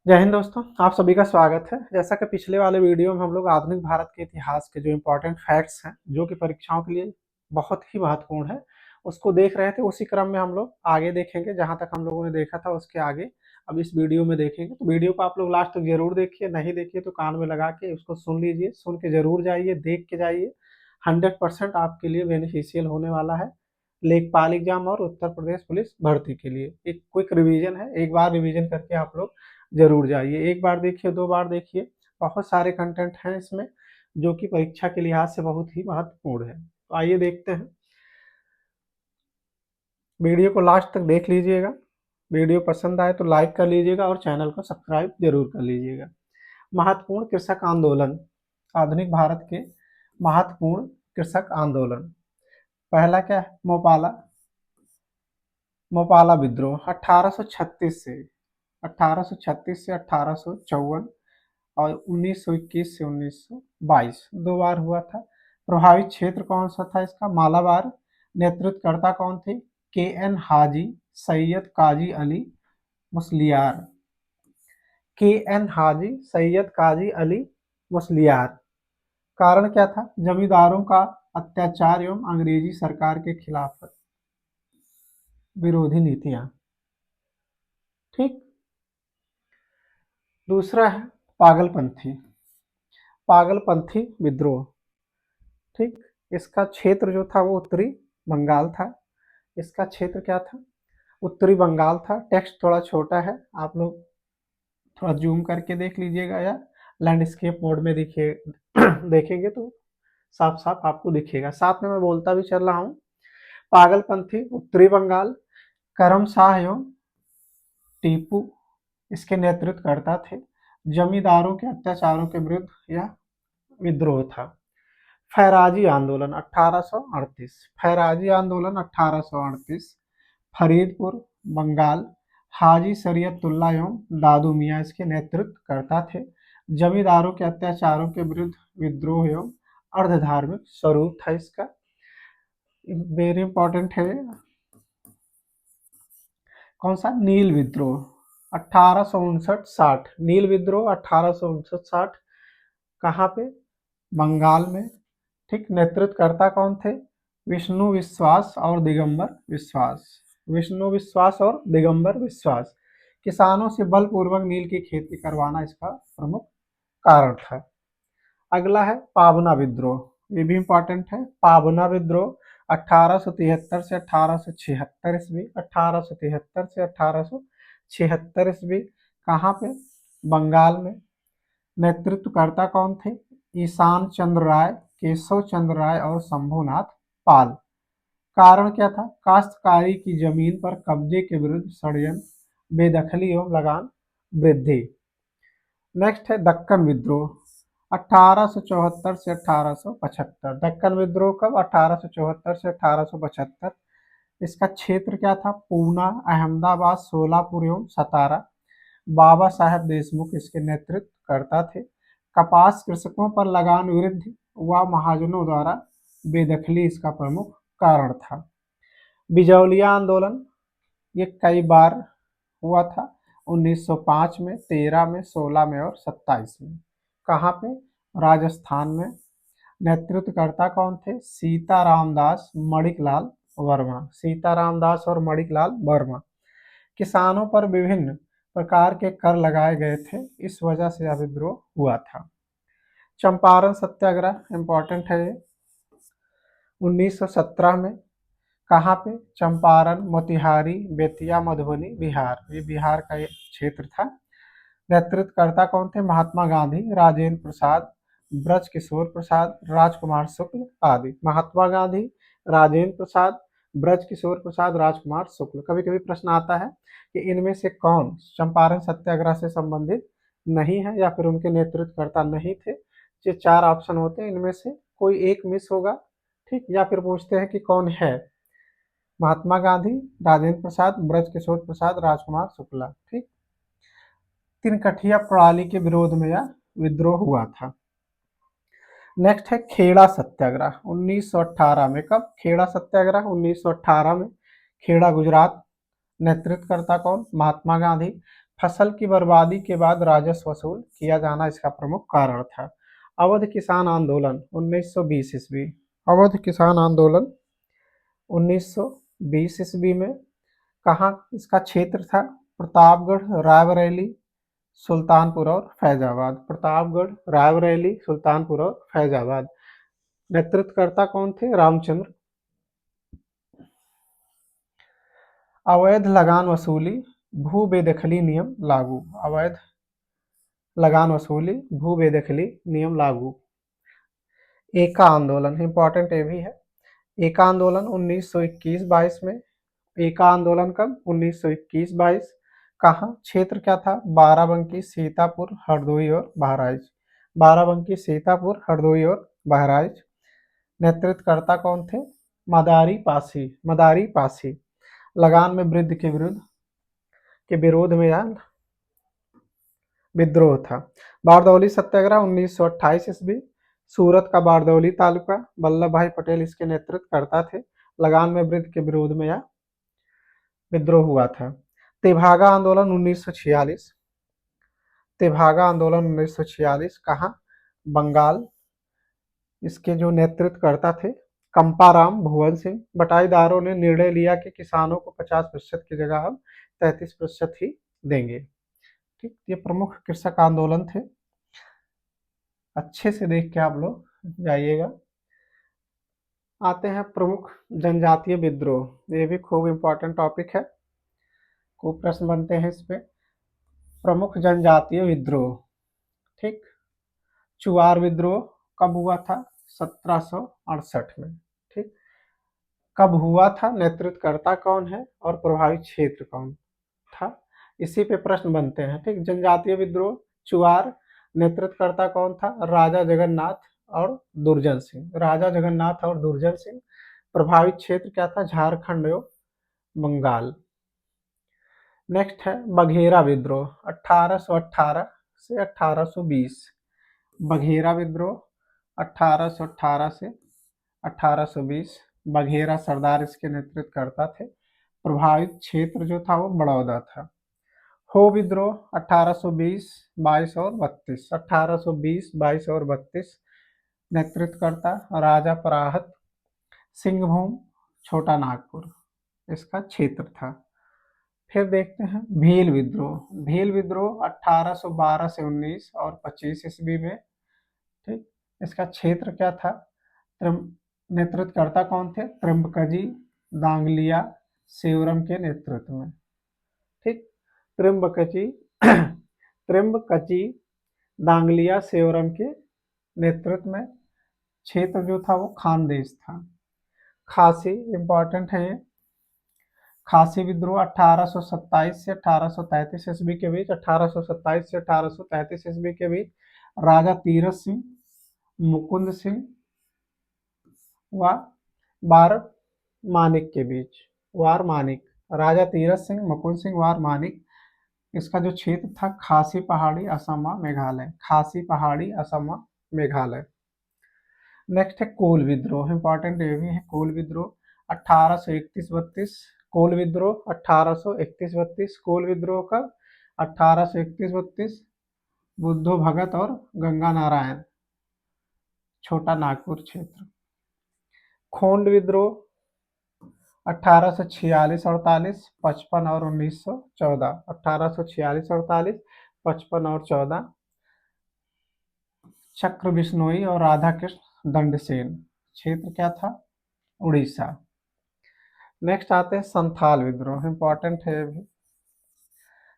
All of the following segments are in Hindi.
जय हिंद दोस्तों, आप सभी का स्वागत है। जैसा कि पिछले वाले वीडियो में हम लोग आधुनिक भारत के इतिहास के जो इम्पोर्टेंट फैक्ट्स हैं, जो कि परीक्षाओं के लिए बहुत ही महत्वपूर्ण है, उसको देख रहे थे। उसी क्रम में हम लोग आगे देखेंगे, जहाँ तक हम लोगों ने देखा था उसके आगे अब इस वीडियो में देखेंगे। तो वीडियो को आप लोग लास्ट तक जरूर देखिए, नहीं देखिए तो कान में लगा के उसको सुन लीजिए, सुन के जरूर जाइए, देख के जाइए। 100% आपके लिए बेनिफिशियल होने वाला है लेखपाल एग्जाम और उत्तर प्रदेश पुलिस भर्ती के लिए। एक क्विक रिवीजन है, एक बार रिवीजन करके आप लोग जरूर जाइए। एक बार देखिए, 2 बार देखिए, बहुत सारे कंटेंट हैं इसमें जो कि परीक्षा के लिहाज से बहुत ही महत्वपूर्ण है। तो आइए देखते हैं। वीडियो को लास्ट तक देख लीजिएगा। वीडियो पसंद आए तो लाइक कर लीजिएगा और चैनल को सब्सक्राइब जरूर कर लीजिएगा। महत्वपूर्ण कृषक आंदोलन, आधुनिक भारत के महत्वपूर्ण कृषक आंदोलन। पहला क्या है? मोपाला विद्रोह 1836 से 1854 और 1921 से 1922 दो बार हुआ था। प्रभावित क्षेत्र कौन सा था इसका? मालाबार। नेतृत्वकर्ता कौन थे? के एन हाजी, सैयद काजी अली मुस्लियार। के एन हाजी, सैयद काजी अली मुस्लियार। कारण क्या था? जमींदारों का अत्याचार एवं अंग्रेजी सरकार के खिलाफ विरोधी नीतियां। ठीक। दूसरा है पागलपंथी, पागलपंथी विद्रोह। ठीक। इसका क्षेत्र जो था वो उत्तरी बंगाल था। इसका क्षेत्र क्या था? उत्तरी बंगाल था। टेक्स्ट थोड़ा छोटा है, आप लोग थोड़ा जूम करके देख लीजिएगा या लैंडस्केप मोड में देखिए देखेंगे तो साफ साफ आपको दिखेगा। साथ में मैं बोलता भी चल रहा हूँ। पागलपंथी उत्तरी बंगाल, करम शाह एवं टीपू इसके नेतृत्वकर्ता थे। जमींदारों के अत्याचारों के विरुद्ध यह विद्रोह था। फैराजी आंदोलन 1838, फैराजी आंदोलन 1838, फरीदपुर बंगाल, हाजी शरीयतुल्लाह एवं दादू मियाँ इसके नेतृत्वकर्ता थे। जमींदारों के अत्याचारों के विरुद्ध विद्रोह एवं अर्धधार्मिक स्वरूप था इसका। वेरी इंपॉर्टेंट है। कौन सा? नील विद्रोह 1859-60, नील विद्रोह 1859-60 कहाँ पे? बंगाल में। ठीक। नेतृत्वकर्ता कौन थे? विष्णु विश्वास और दिगंबर विश्वास, विष्णु विश्वास और दिगंबर विश्वास। किसानों से बलपूर्वक नील की खेती करवाना इसका प्रमुख कारण था। अगला है पावना विद्रोह, ये भी इंपॉर्टेंट है। पावना विद्रोह 1873 से 1876 ईस्वी, 1873 से 1876 ईस्वी। कहाँ पे? बंगाल में। नेतृत्वकर्ता कौन थे? ईशान चंद्र राय, केशव चंद्र राय और शंभुनाथ पाल। कारण क्या था? काश्तकारी की जमीन पर कब्जे के विरुद्ध षड्यंत्र, बेदखली एवं लगान वृद्धि। नेक्स्ट है दक्कन विद्रोह 1874 से 1875। दक्कन विद्रोह कब? 1874 से 1875। इसका क्षेत्र क्या था? पूना, अहमदाबाद, सोलापुर एवं सतारा। बाबा साहेब देशमुख इसके नेतृत्वकर्ता थे। कपास कृषकों पर लगान विरुद्ध व महाजनों द्वारा बेदखली इसका प्रमुख कारण था। बिजौलिया आंदोलन, ये कई बार हुआ था। 1905 में, 13 में, 16 में और 27 में। कहाँ पे? राजस्थान में। नेतृत्वकर्ता कौन थे? सीताराम दास मणिकलाल वर्मा, सीताराम दास और मणिकलाल वर्मा। किसानों पर विभिन्न प्रकार के कर लगाए गए थे, इस वजह से यह विद्रोह हुआ था। चंपारण सत्याग्रह इंपॉर्टेंट है ये। 1917 में। कहाँ पे? चंपारण, मोतिहारी, बेतिया, मधुबनी, बिहार। ये बिहार का एक क्षेत्र था। नेतृत्वकर्ता कौन थे? महात्मा गांधी, राजेंद्र प्रसाद, ब्रज किशोर प्रसाद, राजकुमार शुक्ल आदि। महात्मा गांधी, राजेंद्र प्रसाद, ब्रज किशोर प्रसाद, राजकुमार शुक्ल। कभी कभी प्रश्न आता है कि इनमें से कौन चंपारण सत्याग्रह से संबंधित नहीं है या फिर उनके नेतृत्वकर्ता नहीं थे। ये 4 ऑप्शन होते हैं, इनमें से कोई एक मिस होगा। ठीक। या फिर पूछते हैं कि कौन है? महात्मा गांधी, राजेंद्र प्रसाद, ब्रज किशोर प्रसाद, राजकुमार शुक्ला। ठीक। तिनकठिया प्रणाली के विरोध में यह विद्रोह हुआ था। नेक्स्ट है खेड़ा सत्याग्रह 1918 में। कब? खेड़ा सत्याग्रह 1918 में। खेड़ा गुजरात। नेतृत्वकर्ता कौन? महात्मा गांधी। फसल की बर्बादी के बाद राजस्व वसूल किया जाना इसका प्रमुख कारण था। अवध किसान आंदोलन 1920 ईस्वी। अवध किसान आंदोलन 1920 ईस्वी में कहाँ इसका क्षेत्र था? प्रतापगढ़, रायबरेली, सुल्तानपुर और फैजाबाद। प्रतापगढ़, रायबरेली, सुल्तानपुर और फैजाबाद। नेतृत्वकर्ता कौन थे? रामचंद्र। अवैध लगान वसूली, भू बेदखली नियम लागू। अवैध लगान वसूली, भू बेदखली नियम लागू। एका आंदोलन, इंपॉर्टेंट ये भी है। एका आंदोलन 1921-22 में। एका आंदोलन कब? 1921-22। कहाँ? क्षेत्र क्या था? बाराबंकी, सीतापुर, हरदोई और बहराइच। बाराबंकी, सीतापुर, हरदोई और बहराइच। नेतृत्वकर्ता कौन थे? मदारी पासी। मदारी पासी। लगान में वृद्धि के विरोध में यह विद्रोह था। बारदौली सत्याग्रह 1928 ईस्वी। सूरत का बारदौली तालुका, वल्लभ भाई पटेल इसके नेतृत्वकर्ता थे। लगान में वृद्धि के विरोध में यह विद्रोह हुआ था। तेभागा आंदोलन 1946। तेभागा आंदोलन 1946 कहाँ? बंगाल। इसके जो नेतृत्वकर्ता थे कंपाराम भुवन सिंह। बटाईदारों ने निर्णय लिया कि किसानों को 50% की जगह हम 33% ही देंगे। ठीक, ये प्रमुख कृषक आंदोलन थे। अच्छे से देख के आप लोग जाइएगा। आते हैं प्रमुख जनजातीय विद्रोह, ये भी खूब इंपॉर्टेंट टॉपिक है, खूब प्रश्न बनते हैं इस पे। प्रमुख जनजातीय विद्रोह, ठीक। चुआर विद्रोह कब हुआ था? 1768 में। ठीक, कब हुआ था, नेतृत्वकर्ता कौन है और प्रभावित क्षेत्र कौन था, इसी पे प्रश्न बनते हैं। ठीक, जनजातीय विद्रोह चुआर, नेतृत्वकर्ता कौन था? राजा जगन्नाथ और दुर्जन सिंह। राजा जगन्नाथ और दुर्जन सिंह। प्रभावित क्षेत्र क्या था? झारखंड एवं बंगाल। नेक्स्ट है बघेरा विद्रोह 1818 से 1820। बघेरा विद्रोह 1818 से 1820। बघेरा सरदार इसके नेतृत्वकर्ता थे। प्रभावित क्षेत्र जो था वो बड़ौदा था। हो विद्रोह 1820, 22 और 32। 1820, 22 और 32। नेतृत्वकर्ता राजा पराहत। सिंहभूम छोटा नागपुर इसका क्षेत्र था। फिर देखते हैं भील विद्रोह। भील विद्रोह 1812 से 19 और 25 ईस्वी में। ठीक, इसका क्षेत्र क्या था? नेतृत्वकर्ता कौन थे? त्र्यंबकजी दांगलिया सेवरम के नेतृत्व में। ठीक, त्र्यंबकजी त्र्यंबकजी दांगलिया सेवरम के नेतृत्व में। क्षेत्र जो था वो खानदेश था। खासी इंपॉर्टेंट है। खासी विद्रोह 1827 से 1833 ईस्वी के बीच। 1827 से 1833 ईस्वी के बीच राजा तीरथ सिंह, मुकुंद सिंह व वार मानिक के बीच। वार मानिक, राजा तीरथ सिंह, मुकुंद सिंह, वार मानिक। इसका जो क्षेत्र था खासी पहाड़ी, असम, मेघालय। खासी पहाड़ी, असम, मेघालय। नेक्स्ट है कोल विद्रोह, इंपॉर्टेंट ये भी है। कोल विद्रोह 1831-32। कोल विद्रोह 1831-32। कोल विद्रोह का 1831-32। बुद्धो भगत और गंगा नारायण छोटा नागपुर क्षेत्र। खोंड विद्रोह 1846-48, 55 और 1914। 1846-48, 55 और 14। चक्र बिश्नोई और राधा कृष्ण दंडसेन। क्षेत्र क्या था? उड़ीसा। नेक्स्ट आते हैं संथाल विद्रोह, इंपॉर्टेंट है भी।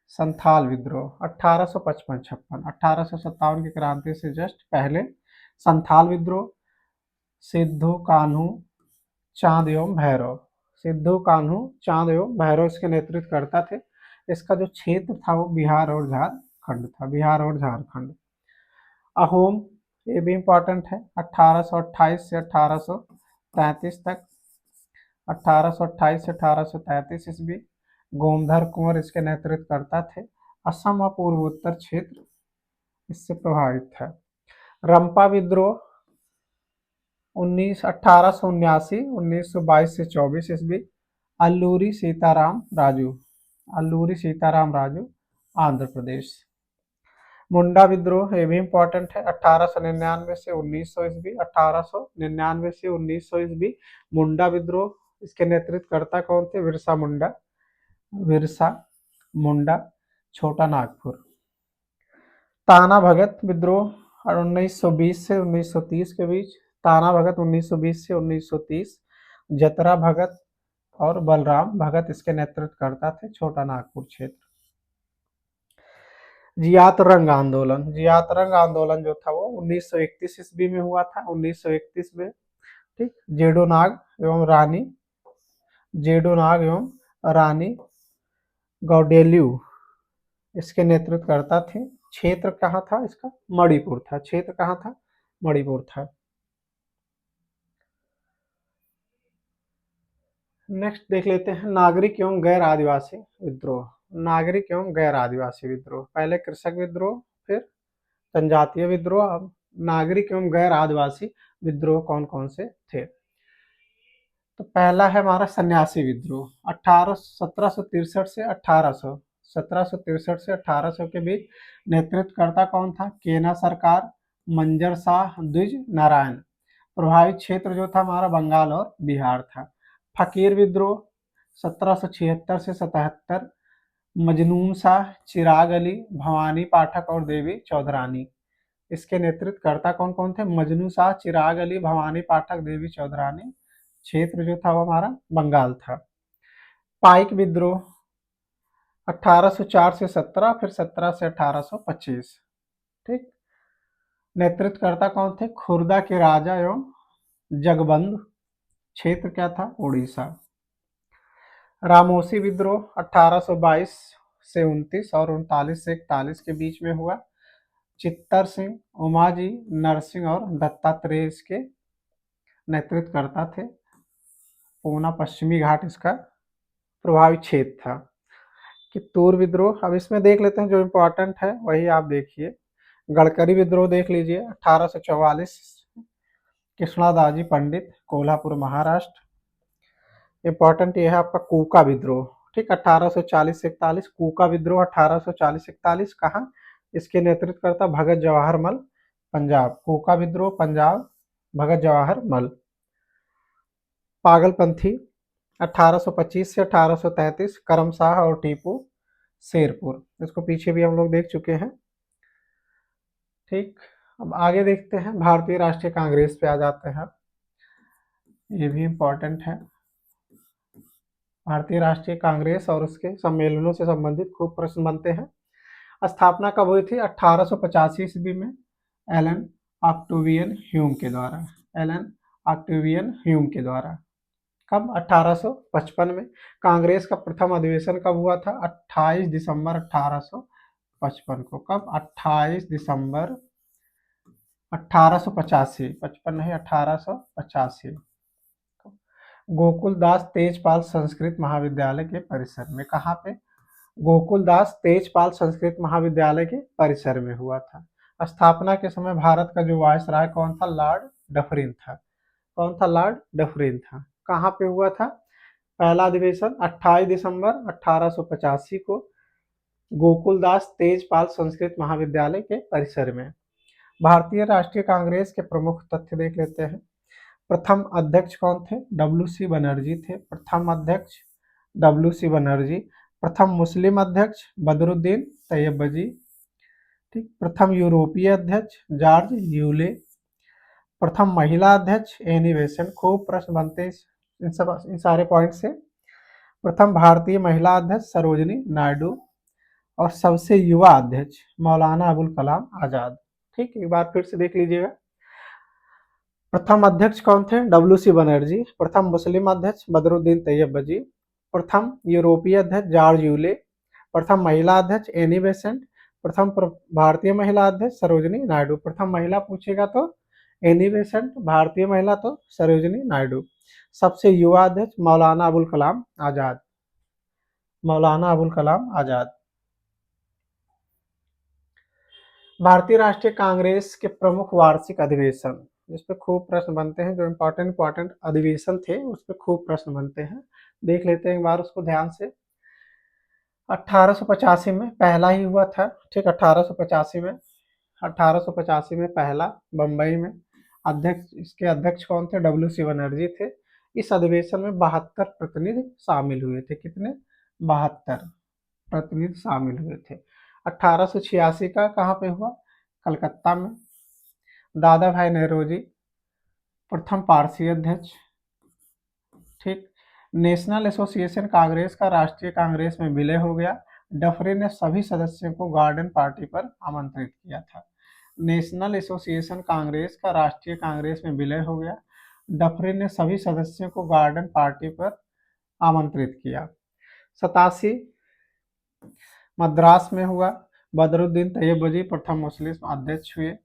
संथाल विद्रोह 1855-56। 1857 की क्रांति से जस्ट पहले संथाल विद्रोह। सिद्धू कान्हू चांद एवं भैरव। सिद्धू कान्हू चांद एवं भैरव इसके नेतृत्वकर्ता थे। इसका जो क्षेत्र था वो बिहार और झारखंड था। बिहार और झारखंड। अहोम, ये भी इंपॉर्टेंट है। 1828 से 1833 तक। 1828 से 1833 ईस्वी। गोमधर कुंवर इसके नेतृत्वकर्ता थे। असम और पूर्वोत्तर क्षेत्र इससे प्रभावित था। रंपा विद्रोह 1879, 1922 से 24 ईस्वी। अल्लूरी सीताराम राजू। अल्लूरी सीताराम राजू आंध्र प्रदेश। मुंडा विद्रोह ये भी इंपॉर्टेंट है, 1899 से 1900 ईस्वी, 1899 से 1900 ईस्वी मुंडा विद्रोह। इसके नेतृत्वकर्ता कौन थे? बिरसा मुंडा। बिरसा मुंडा, छोटा नागपुर। ताना भगत विद्रोह 1920 से 1930 के बीच। ताना भगत 1920 से 1930। जतरा भगत और बलराम भगत इसके नेतृत्वकर्ता थे, छोटा नागपुर क्षेत्र। जियात रंग आंदोलन। जियात रंग आंदोलन जो था वो 1931 ईस्वी में हुआ था, 1931 में। ठीक, जेडो नाग एवं रानी, जेडो नाग एवं रानी गौडेल्यू इसके नेतृत्वकर्ता थे। क्षेत्र कहाँ था इसका? मणिपुर था। क्षेत्र कहाँ था? मणिपुर था। नेक्स्ट देख लेते हैं नागरिक एवं गैर आदिवासी विद्रोह। नागरिक एवं गैर आदिवासी विद्रोह, पहले कृषक विद्रोह, फिर जनजातीय विद्रोह, अब नागरिक एवं गैर आदिवासी विद्रोह कौन कौन से थे? तो पहला है हमारा सन्यासी विद्रोह, 1763 से 1800, 1763 से 1800 के बीच। नेतृत्वकर्ता कौन था? केना सरकार, मंजर शाह, द्विज नारायण। प्रभावित क्षेत्र जो था हमारा बंगाल और बिहार था। फकीर विद्रोह 1776 से 77, मजनून शाह, चिराग अली, भवानी पाठक और देवी चौधरानी। इसके नेतृत्वकर्ता कौन कौन थे? मजनू शाह, चिराग अली, भवानी पाठक, देवी चौधरानी। क्षेत्र जो था वो हमारा बंगाल था। पाइक विद्रोह 1804 से 17, फिर 17 से 1825। ठीक, नेतृत्वकर्ता कौन थे? खुर्दा के राजा एवं जगबंधु। क्षेत्र क्या था? उड़ीसा। रामोसी विद्रोह 1822 से 29 और 39 से 41 के बीच में हुआ। चित्तर सिंह, उमाजी, नरसिंह और दत्तात्रेय इसके नेतृत्वकर्ता थे। पूना पश्चिमी घाट इसका प्रभावित क्षेत्र था। कित्तूर विद्रोह, अब इसमें देख लेते हैं जो इम्पोर्टेंट है वही आप देखिए। गडकरी विद्रोह देख लीजिए 1844, कृष्णादाजी पंडित, कोल्हापुर महाराष्ट्र। इम्पोर्टेंट ये है आपका कूका विद्रोह। ठीक, 1840 से 41, कूका विद्रोह 1840 से 41 कहाँ? इसके नेतृत्वकर्ता भगत जवाहर मल, पंजाब। कूका विद्रोह पंजाब, भगत जवाहर मल। पागलपंथी 1825 से 1833, करम शाह और टीपू शेरपुर। इसको पीछे भी हम लोग देख चुके हैं। ठीक, अब आगे देखते हैं भारतीय राष्ट्रीय कांग्रेस पे आ जाते हैं। ये भी इम्पोर्टेंट है। भारतीय राष्ट्रीय कांग्रेस और उसके सम्मेलनों से संबंधित खूब प्रश्न बनते हैं। स्थापना कब हुई थी? 1885 ईस्वी में, एलन ऑक्टेवियन ह्यूम के द्वारा। एलन ऑक्टेवियन ह्यूम के द्वारा। कब? 1855 में। कांग्रेस का प्रथम अधिवेशन कब हुआ था? 28 दिसंबर 1855 को। कब? 28 दिसंबर 1885, 55 नहीं 1885। गोकुलदास तेजपाल संस्कृत महाविद्यालय के परिसर में। कहाँ पे? गोकुलदास तेजपाल संस्कृत महाविद्यालय के परिसर में हुआ था। स्थापना के समय भारत का जो वायसराय कौन था? लॉर्ड डफरिन था। कौन था? लॉर्ड डफरिन था। कहाँ पे हुआ था पहला अधिवेशन? 28 दिसंबर 1885 को गोकुलदास तेजपाल संस्कृत महाविद्यालय के परिसर में। भारतीय राष्ट्रीय कांग्रेस के प्रमुख तथ्य देख लेते हैं। प्रथम अध्यक्ष कौन थे? डब्ल्यू.सी. बनर्जी थे, प्रथम अध्यक्ष डब्ल्यू.सी. बनर्जी। प्रथम मुस्लिम अध्यक्ष बदरुद्दीन तैयबजी। ठीक, प्रथम यूरोपीय अध्यक्ष जॉर्ज यूले। प्रथम महिला अध्यक्ष एनी बेसेंट। खूब प्रश्न बनते हैं इन सारे पॉइंट से। प्रथम भारतीय महिला अध्यक्ष सरोजनी नायडू और सबसे युवा अध्यक्ष मौलाना अबुल कलाम आजाद। ठीक, एक बार फिर से देख लीजिएगा। प्रथम अध्यक्ष कौन थे? डब्ल्यू.सी. बनर्जी। प्रथम मुस्लिम अध्यक्ष बदरुद्दीन तैयबजी। प्रथम यूरोपीय अध्यक्ष जॉर्ज यूले। प्रथम महिला अध्यक्ष एनी बेसेंट। प्रथम भारतीय महिला अध्यक्ष सरोजनी नायडू। प्रथम महिला पूछेगा तो एनी बेसेंट, भारतीय महिला तो सरोजनी नायडू। सबसे युवा अध्यक्ष मौलाना अबुल कलाम आजाद। मौलाना अबुल कलाम आजाद। भारतीय राष्ट्रीय कांग्रेस के प्रमुख वार्षिक अधिवेशन, इस पे खूब प्रश्न बनते हैं। जो इम्पोर्टेंट अधिवेशन थे उस पे खूब प्रश्न बनते हैं। देख लेते हैं एक बार उसको ध्यान से। 1885 में पहला ही हुआ था, ठीक। 1885 में पहला बम्बई में। अध्यक्ष, इसके अध्यक्ष कौन थे? डब्ल्यू सी बनर्जी थे। इस अधिवेशन में 72 प्रतिनिधि शामिल हुए थे। कितने? 72 प्रतिनिधि शामिल हुए थे। 1886 का कहाँ पे हुआ? कलकत्ता में। दादा भाई नौरोजी प्रथम पारसी अध्यक्ष, ठीक। नेशनल एसोसिएशन कांग्रेस का राष्ट्रीय कांग्रेस में विलय हो गया। डफरिन ने सभी सदस्यों को गार्डन पार्टी पर आमंत्रित किया था। नेशनल एसोसिएशन कांग्रेस का राष्ट्रीय कांग्रेस में विलय हो गया। डफरिन ने सभी सदस्यों को गार्डन पार्टी पर आमंत्रित किया। 87 मद्रास में हुआ। बदरुद्दीन तैयबजी प्रथम मुस्लिम अध्यक्ष हुए।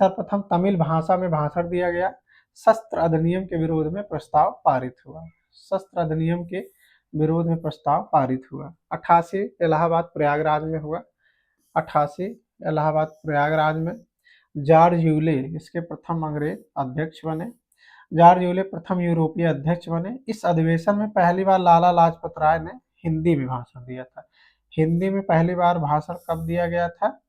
सर्वप्रथम तमिल भाषा में भाषण दिया गया। शस्त्र अधिनियम के विरोध में प्रस्ताव पारित हुआ। शस्त्र अधिनियम के विरोध में प्रस्ताव पारित हुआ। 88 इलाहाबाद प्रयागराज में हुआ। 88 इलाहाबाद प्रयागराज में जॉर्ज यूले इसके प्रथम अंग्रेज अध्यक्ष बने। जॉर्ज यूले प्रथम यूरोपीय अध्यक्ष बने। इस अधिवेशन में पहली बार लाला लाजपत राय ने हिंदी में भाषण दिया था। हिंदी में पहली बार भाषण कब दिया गया था?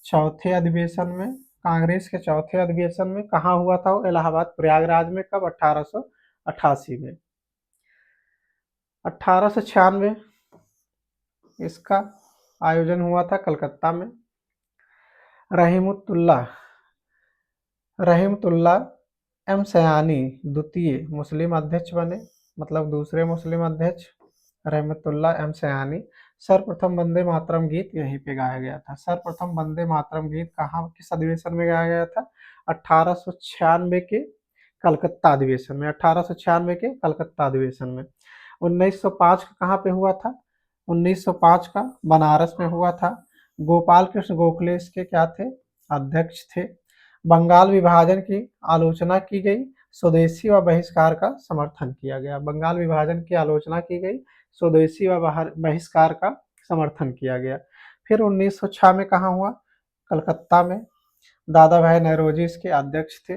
चौथे अधिवेशन में। कांग्रेस के चौथे अधिवेशन में। कहाँ हुआ था वो? इलाहाबाद प्रयागराज में। कब? 1888 में। 1896 इसका आयोजन हुआ था कलकत्ता में। रहीमतुल्लाह एम सयानी द्वितीय मुस्लिम अध्यक्ष बने, मतलब दूसरे मुस्लिम अध्यक्ष रहमतुल्लाह एम सयानी। सर्वप्रथम वंदे मातरम गीत यहीं पे गाया गया था। सर्वप्रथम वंदे मातरम गीत कहाँ, किस अधिवेशन में गाया गया था? 1896 के कलकत्ता अधिवेशन में। 1896 के कलकत्ता अधिवेशन में। 1905 का कहाँ पे हुआ था? 1905 का बनारस में हुआ था। गोपाल कृष्ण गोखले इसके क्या थे? अध्यक्ष थे। बंगाल विभाजन की आलोचना की गई। स्वदेशी व बहिष्कार का समर्थन किया गया। बंगाल विभाजन की आलोचना की गई। स्वदेशी व बहिष्कार का समर्थन किया गया। फिर 1906 में कहाँ हुआ? कलकत्ता में। दादा भाई नौरोजी इसके अध्यक्ष थे।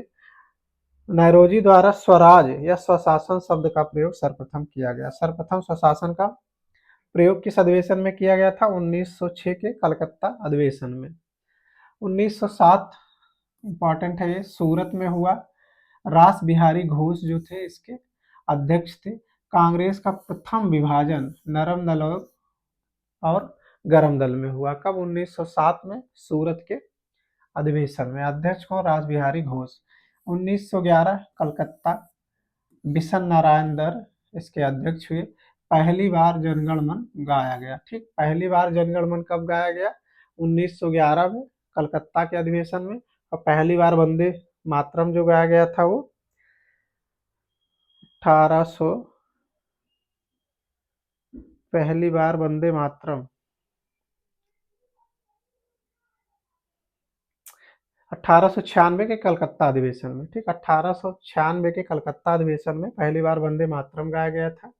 नौरोजी द्वारा स्वराज या स्वशासन शब्द का प्रयोग सर्वप्रथम किया गया। सर्वप्रथम स्वशासन का प्रयोग किस अधिवेशन में किया गया था? 1906 के कलकत्ता अधिवेशन में। 1907 इंपॉर्टेंट है ये, सूरत में हुआ। रास बिहारी घोष जो थे इसके अध्यक्ष थे। कांग्रेस का प्रथम विभाजन नरम दल और गरम दल में हुआ। कब? 1907 में सूरत के अधिवेशन में। अध्यक्ष कौन? रास बिहारी घोष। 1911 कलकत्ता बिशन नारायण दर इसके अध्यक्ष हुए। पहली बार जनगण मन गाया गया, ठीक। पहली बार जनगण मन कब गाया गया? 1911 में कलकत्ता के अधिवेशन में। और पहली बार वंदे मातरम जो गाया गया था वो 1800, पहली बार वंदे मातरम 1896 के कलकत्ता अधिवेशन में, ठीक। 1896 के कलकत्ता अधिवेशन में पहली बार वंदे मातरम गाया गया था।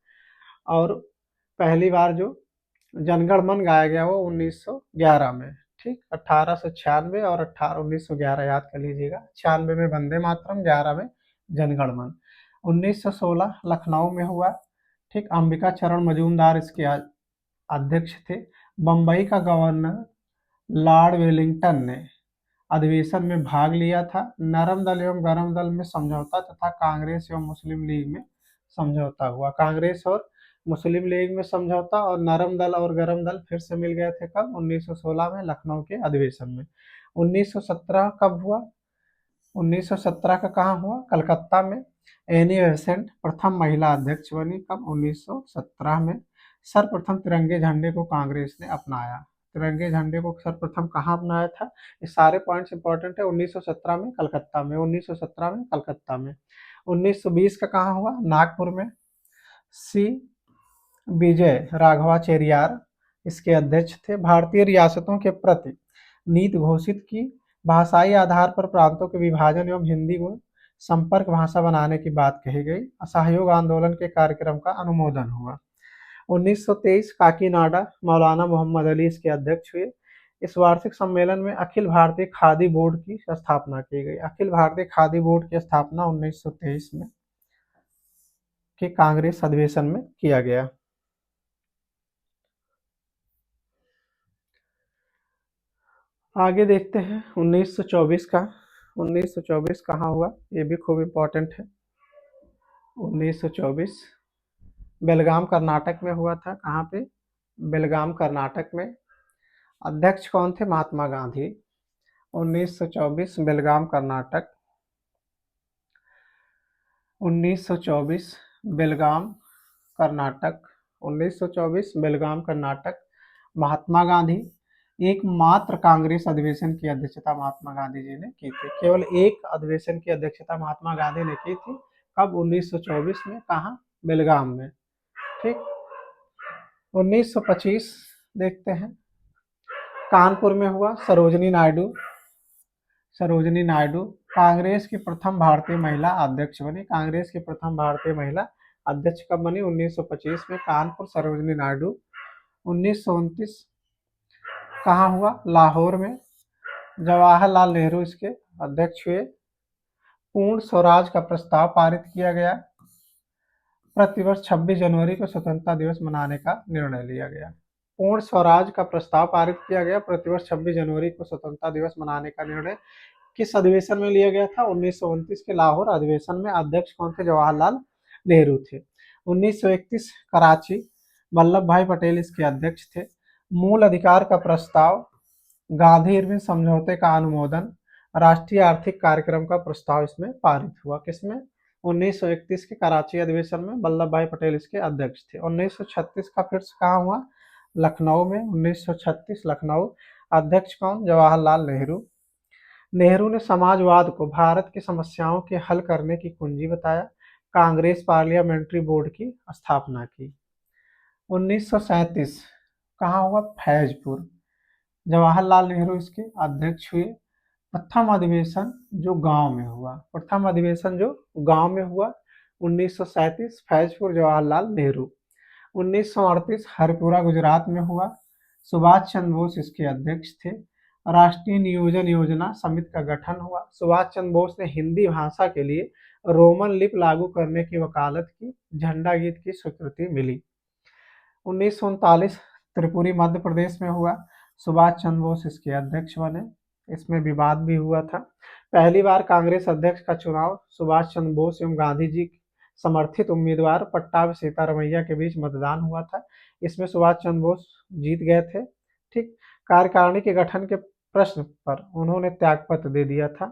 और पहली बार जो जनगण मन गाया गया वो 1911 में, ठीक। 1896 और 1911 याद कर लीजिएगा। 96 में वंदे मातरम, 11 में जनगण मन। 1916 लखनऊ में हुआ, ठीक। अंबिका चरण मजूमदार इसके अध्यक्ष थे। बम्बई का गवर्नर लॉर्ड वेलिंगटन ने अधिवेशन में भाग लिया था। नरम दल एवं गरम दल में समझौता तथा कांग्रेस एवं मुस्लिम लीग में समझौता हुआ। कांग्रेस और मुस्लिम लीग में समझौता, और नरम दल और गरम दल फिर से मिल गए थे। कब? 1916 में लखनऊ के अधिवेशन में। 1917 कब हुआ? 1917 का कहाँ हुआ? कलकत्ता में। एनी बेसेंट प्रथम महिला अध्यक्ष बनी। कब? 1917 में। सर्वप्रथम तिरंगे झंडे को कांग्रेस ने अपनाया। तिरंगे झंडे को सर्वप्रथम कहाँ अपनाया था? ये सारे पॉइंट्स इंपॉर्टेंट है। 1917 में कलकत्ता में। 1917 में कलकत्ता में। 1920 का कहाँ हुआ? नागपुर में। सी विजय राघवाचार्य इसके अध्यक्ष थे। भारतीय रियासतों के प्रति नीति घोषित की। भाषाई आधार पर प्रांतों के विभाजन एवं हिंदी को संपर्क भाषा बनाने की बात कही गई। असहयोग आंदोलन के कार्यक्रम का अनुमोदन हुआ। 1923 काकीनाडा मौलाना मोहम्मद अली इसके अध्यक्ष हुए। इस वार्षिक सम्मेलन में अखिल भारतीय खादी बोर्ड की स्थापना की गई। अखिल भारतीय खादी बोर्ड की स्थापना 1923 में के कांग्रेस अधिवेशन में किया गया। आगे देखते हैं 1924 का। 1924 कहाँ हुआ, ये भी खूब इम्पोर्टेंट है। 1924 बेलगाम कर्नाटक में हुआ था। कहाँ पे? बेलगाम कर्नाटक में। अध्यक्ष कौन थे? महात्मा गांधी। 1924 बेलगाम कर्नाटक। 1924 बेलगाम कर्नाटक। 1924 बेलगाम कर्नाटक। महात्मा गांधी। एकमात्र कांग्रेस अधिवेशन की अध्यक्षता महात्मा गांधी जी ने की थी। केवल एक अधिवेशन की अध्यक्षता महात्मा गांधी ने की थी। कब? 1924 में। कहाँ? बेलगाम में। ठीक। 1925 देखते हैं, कानपुर में हुआ। सरोजनी नायडू। सरोजनी नायडू कांग्रेस की प्रथम भारतीय महिला अध्यक्ष बनी। कांग्रेस की प्रथम भारतीय महिला अध्यक्ष कब बनी? 1925 में। कानपुर सरोजनी नायडू। 1929 कहाँ हुआ? लाहौर में। जवाहरलाल नेहरू इसके अध्यक्ष हुए। पूर्ण स्वराज का प्रस्ताव पारित किया गया। प्रतिवर्ष 26 जनवरी को स्वतंत्रता दिवस मनाने का निर्णय लिया गया। पूर्ण स्वराज का प्रस्ताव पारित किया गया। प्रतिवर्ष 26 जनवरी को स्वतंत्रता दिवस मनाने का निर्णय किस अधिवेशन में लिया गया था? 1929 के लाहौर अधिवेशन में। अध्यक्ष कौन थे? जवाहरलाल नेहरू थे। 1931 कराची, वल्लभ भाई पटेल इसके अध्यक्ष थे। मूल अधिकार का प्रस्ताव, गांधी इरविन समझौते का अनुमोदन, राष्ट्रीय आर्थिक कार्यक्रम का प्रस्ताव इसमें पारित हुआ। किसमें? 1931 के कराची अधिवेशन में। वल्लभ भाई पटेल इसके अध्यक्ष थे। 1936 का फिर से कहाँ हुआ? लखनऊ में। 1936 लखनऊ। अध्यक्ष कौन? जवाहरलाल नेहरू। नेहरू ने समाजवाद को भारत की समस्याओं के हल करने की कुंजी बताया। कांग्रेस पार्लियामेंट्री बोर्ड की स्थापना की। 1937 कहाँ हुआ? फैजपुर। जवाहरलाल नेहरू इसके अध्यक्ष हुए। प्रथम अधिवेशन जो गांव में हुआ। प्रथम अधिवेशन जो गांव में हुआ 1937 फैजपुर, जवाहरलाल नेहरू। 1938 हरिपुरा गुजरात में हुआ। सुभाष चंद्र बोस इसके अध्यक्ष थे। राष्ट्रीय नियोजन योजना समिति का गठन हुआ। सुभाष चंद्र बोस ने हिंदी भाषा के लिए रोमन लिपि लागू करने की वकालत की। झंडा गीत की स्वीकृति मिली। 1939 त्रिपुरी मध्य प्रदेश में हुआ। सुभाष चंद्र बोस इसके अध्यक्ष बने। इसमें विवाद भी हुआ था। पहली बार कांग्रेस अध्यक्ष का चुनाव सुभाष चंद्र बोस एवं गांधी जी समर्थित उम्मीदवार पट्टाभी सीतारमैया के बीच मतदान हुआ था। इसमें सुभाष चंद्र बोस जीत गए थे। ठीक। कार्यकारिणी के गठन के प्रश्न पर उन्होंने त्यागपत्र दे दिया था।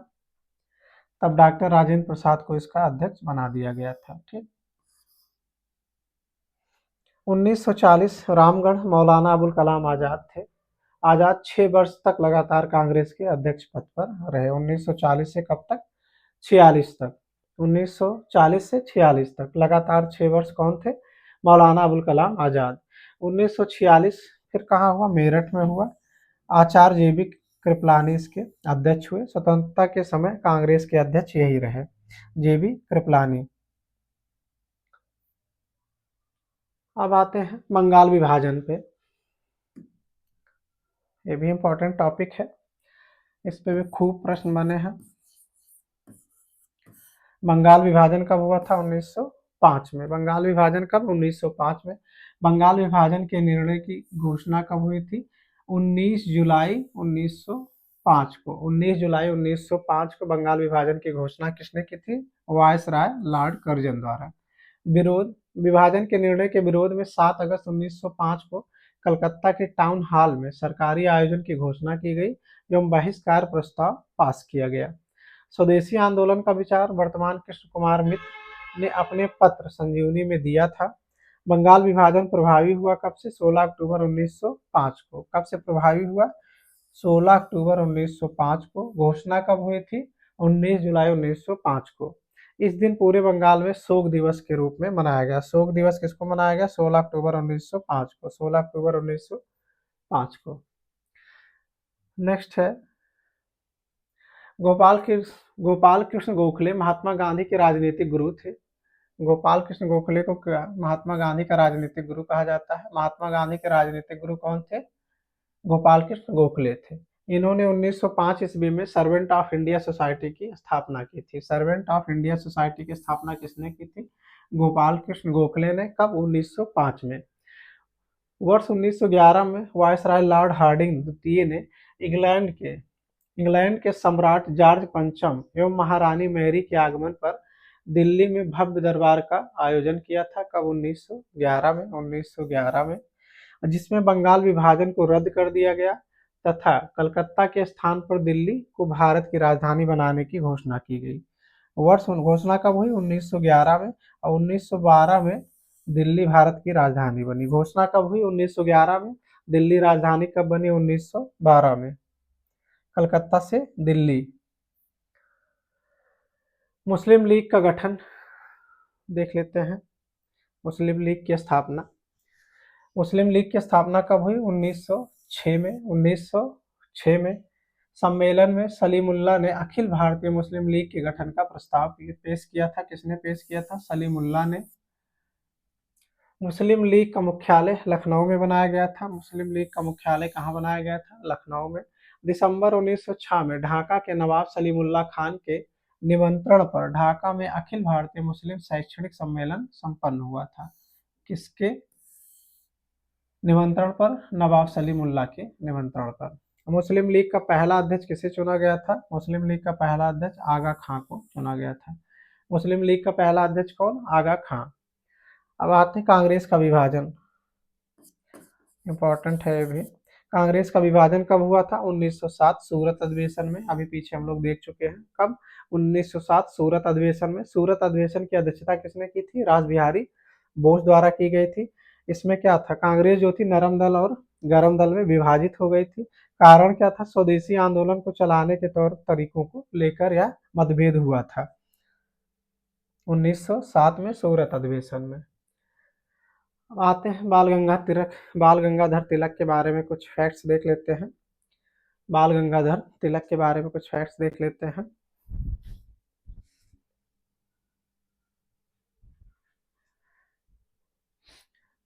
तब डॉक्टर राजेंद्र प्रसाद को इसका अध्यक्ष बना दिया गया था। ठीक। 1940 रामगढ़ मौलाना अबुल कलाम आजाद थे। आजाद 6 वर्ष तक लगातार कांग्रेस के अध्यक्ष पद पर रहे। 1940 से कब तक? 46 तक। 1940 से 46 तक लगातार 6 वर्ष कौन थे? मौलाना अबुल कलाम आजाद। 1946 फिर कहाँ हुआ? मेरठ में हुआ। आचार्य जेबी कृपलानी इसके अध्यक्ष हुए। स्वतंत्रता के समय कांग्रेस के अध्यक्ष यही रहे, जेबी कृपलानी। अब आते हैं बंगाल विभाजन पे। ये भी इम्पोर्टेंट टॉपिक है, इस पे भी खूब प्रश्न बने हैं। बंगाल विभाजन कब हुआ था? 1905 में। बंगाल विभाजन कब? 1905 में। बंगाल विभाजन के निर्णय की घोषणा कब हुई थी? 19 जुलाई 1905 को। 19 जुलाई 1905 को बंगाल विभाजन की घोषणा किसने की थी? वायसराय लॉर्ड कर्जन द्वारा। विरोध, विभाजन के निर्णय के विरोध में 7 अगस्त 1905 को कलकत्ता के टाउन हॉल में सरकारी आयोजन की घोषणा की गई एवं बहिष्कार प्रस्ताव पास किया गया। स्वदेशी आंदोलन का विचार वर्तमान कृष्ण कुमार मित्र ने अपने पत्र संजीवनी में दिया था। बंगाल विभाजन प्रभावी हुआ कब से? 16 अक्टूबर 1905 को। कब से प्रभावी हुआ? 16 अक्टूबर 1905 को। घोषणा कब हुई थी? 19 जुलाई 1905 को। इस दिन पूरे बंगाल में शोक दिवस के रूप में मनाया गया। शोक दिवस किसको मनाया गया? 16 अक्टूबर 1905 को। 16 अक्टूबर 1905 को। नेक्स्ट है गोपाल कृष्ण गोखले महात्मा गांधी के राजनीतिक गुरु थे। गोपाल कृष्ण गोखले को महात्मा गांधी का राजनीतिक गुरु कहा जाता है। महात्मा गांधी के राजनीतिक गुरु कौन थे? गोपाल कृष्ण गोखले थे। इन्होंने 1905 ईस्वी में सर्वेंट ऑफ इंडिया सोसाइटी की स्थापना की थी। सर्वेंट ऑफ इंडिया सोसाइटी की स्थापना किसने की थी? गोपाल कृष्ण गोखले ने। कब? 1905 में। वर्ष 1911 में वायसराय लॉर्ड हार्डिंग द्वितीय ने इंग्लैंड के इंग्लैंड के सम्राट जॉर्ज पंचम एवं महारानी मैरी के आगमन पर दिल्ली में भव्य दरबार का आयोजन किया था। कब? 1911 में जिसमें बंगाल विभाजन को रद्द कर दिया गया तथा कलकत्ता के स्थान पर दिल्ली को भारत की राजधानी बनाने की घोषणा की गई। वर्ष घोषणा कब हुई? 1911 में। और 1912 में दिल्ली भारत की राजधानी बनी। घोषणा कब हुई? 1911 में। दिल्ली राजधानी कब बनी? 1912 में। कलकत्ता से दिल्ली। मुस्लिम लीग का गठन देख लेते हैं। मुस्लिम लीग की स्थापना कब हुई? 1906 में। 1906 में सम्मेलन में सलीमुल्लाह ने अखिल भारतीय मुस्लिम लीग के गठन का प्रस्ताव पेश किया था। किसने पेश किया था? सलीमुल्लाह ने। मुस्लिम लीग का मुख्यालय लखनऊ में बनाया गया था। मुस्लिम लीग का मुख्यालय कहाँ बनाया गया था? लखनऊ में। दिसंबर 1906 में ढाका के नवाब सलीमुल्लाह खान के निमंत्रण पर ढाका में अखिल भारतीय मुस्लिम शैक्षणिक सम्मेलन संपन्न हुआ था। किसके निमंत्रण पर? नवाब सलीमुल्लाह के निमंत्रण पर। मुस्लिम लीग का पहला अध्यक्ष किसे चुना गया था? मुस्लिम लीग का पहला अध्यक्ष आगा खां को चुना गया था। मुस्लिम लीग का पहला अध्यक्ष कौन? आगा खां। अब आते हैं कांग्रेस का विभाजन, इंपॉर्टेंट है ये भी। कांग्रेस का विभाजन कब हुआ था? 1907 सूरत अधिवेशन में। अभी पीछे हम लोग देख चुके हैं। कब? 1907 सूरत अधिवेशन में। सूरत अधिवेशन की अध्यक्षता किसने की थी? रास बिहारी बोस द्वारा की गई थी। इसमें क्या था? कांग्रेस जो थी नरम दल और गरम दल में विभाजित हो गई थी। कारण क्या था? स्वदेशी आंदोलन को चलाने के तौर तरीकों को लेकर यह मतभेद हुआ था 1907 में सूरत अधिवेशन में। अब आते हैं बाल गंगाधर तिलक के बारे में कुछ फैक्ट्स देख लेते हैं। बाल गंगाधर तिलक के बारे में कुछ फैक्ट्स देख लेते हैं।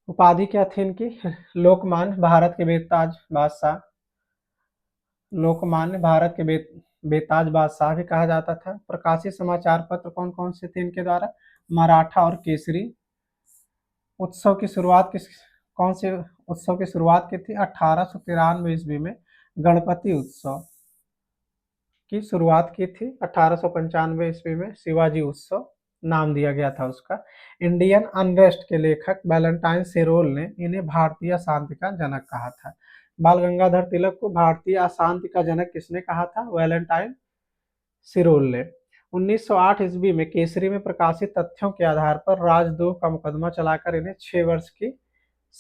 उपाधि क्या थी इनकी? लोकमान्य भारत के बेताज बादशाह, लोकमान्य भारत के बेताज बादशाह भी कहा जाता था। प्रकाशित समाचार पत्र कौन कौन से थे इनके द्वारा? मराठा और केसरी। उत्सव की शुरुआत कौन से उत्सव की शुरुआत की थी? 1893 ईस्वी में गणपति उत्सव की शुरुआत की थी। 1895 ईस्वी में शिवाजी उत्सव नाम दिया गया था उसका। इंडियन अनरेस्ट के लेखक वैलेंटाइन सेरोल ने इन्हें भारतीय अशांति का जनक कहा था। बाल गंगाधर तिलक को भारतीय अशांति का जनक किसने कहा था? वैलेंटाइन सिरोल ने। 1908 ईस्वी में केसरी में प्रकाशित तथ्यों के आधार पर राजद्रोह का मुकदमा चलाकर इन्हें 6 वर्ष की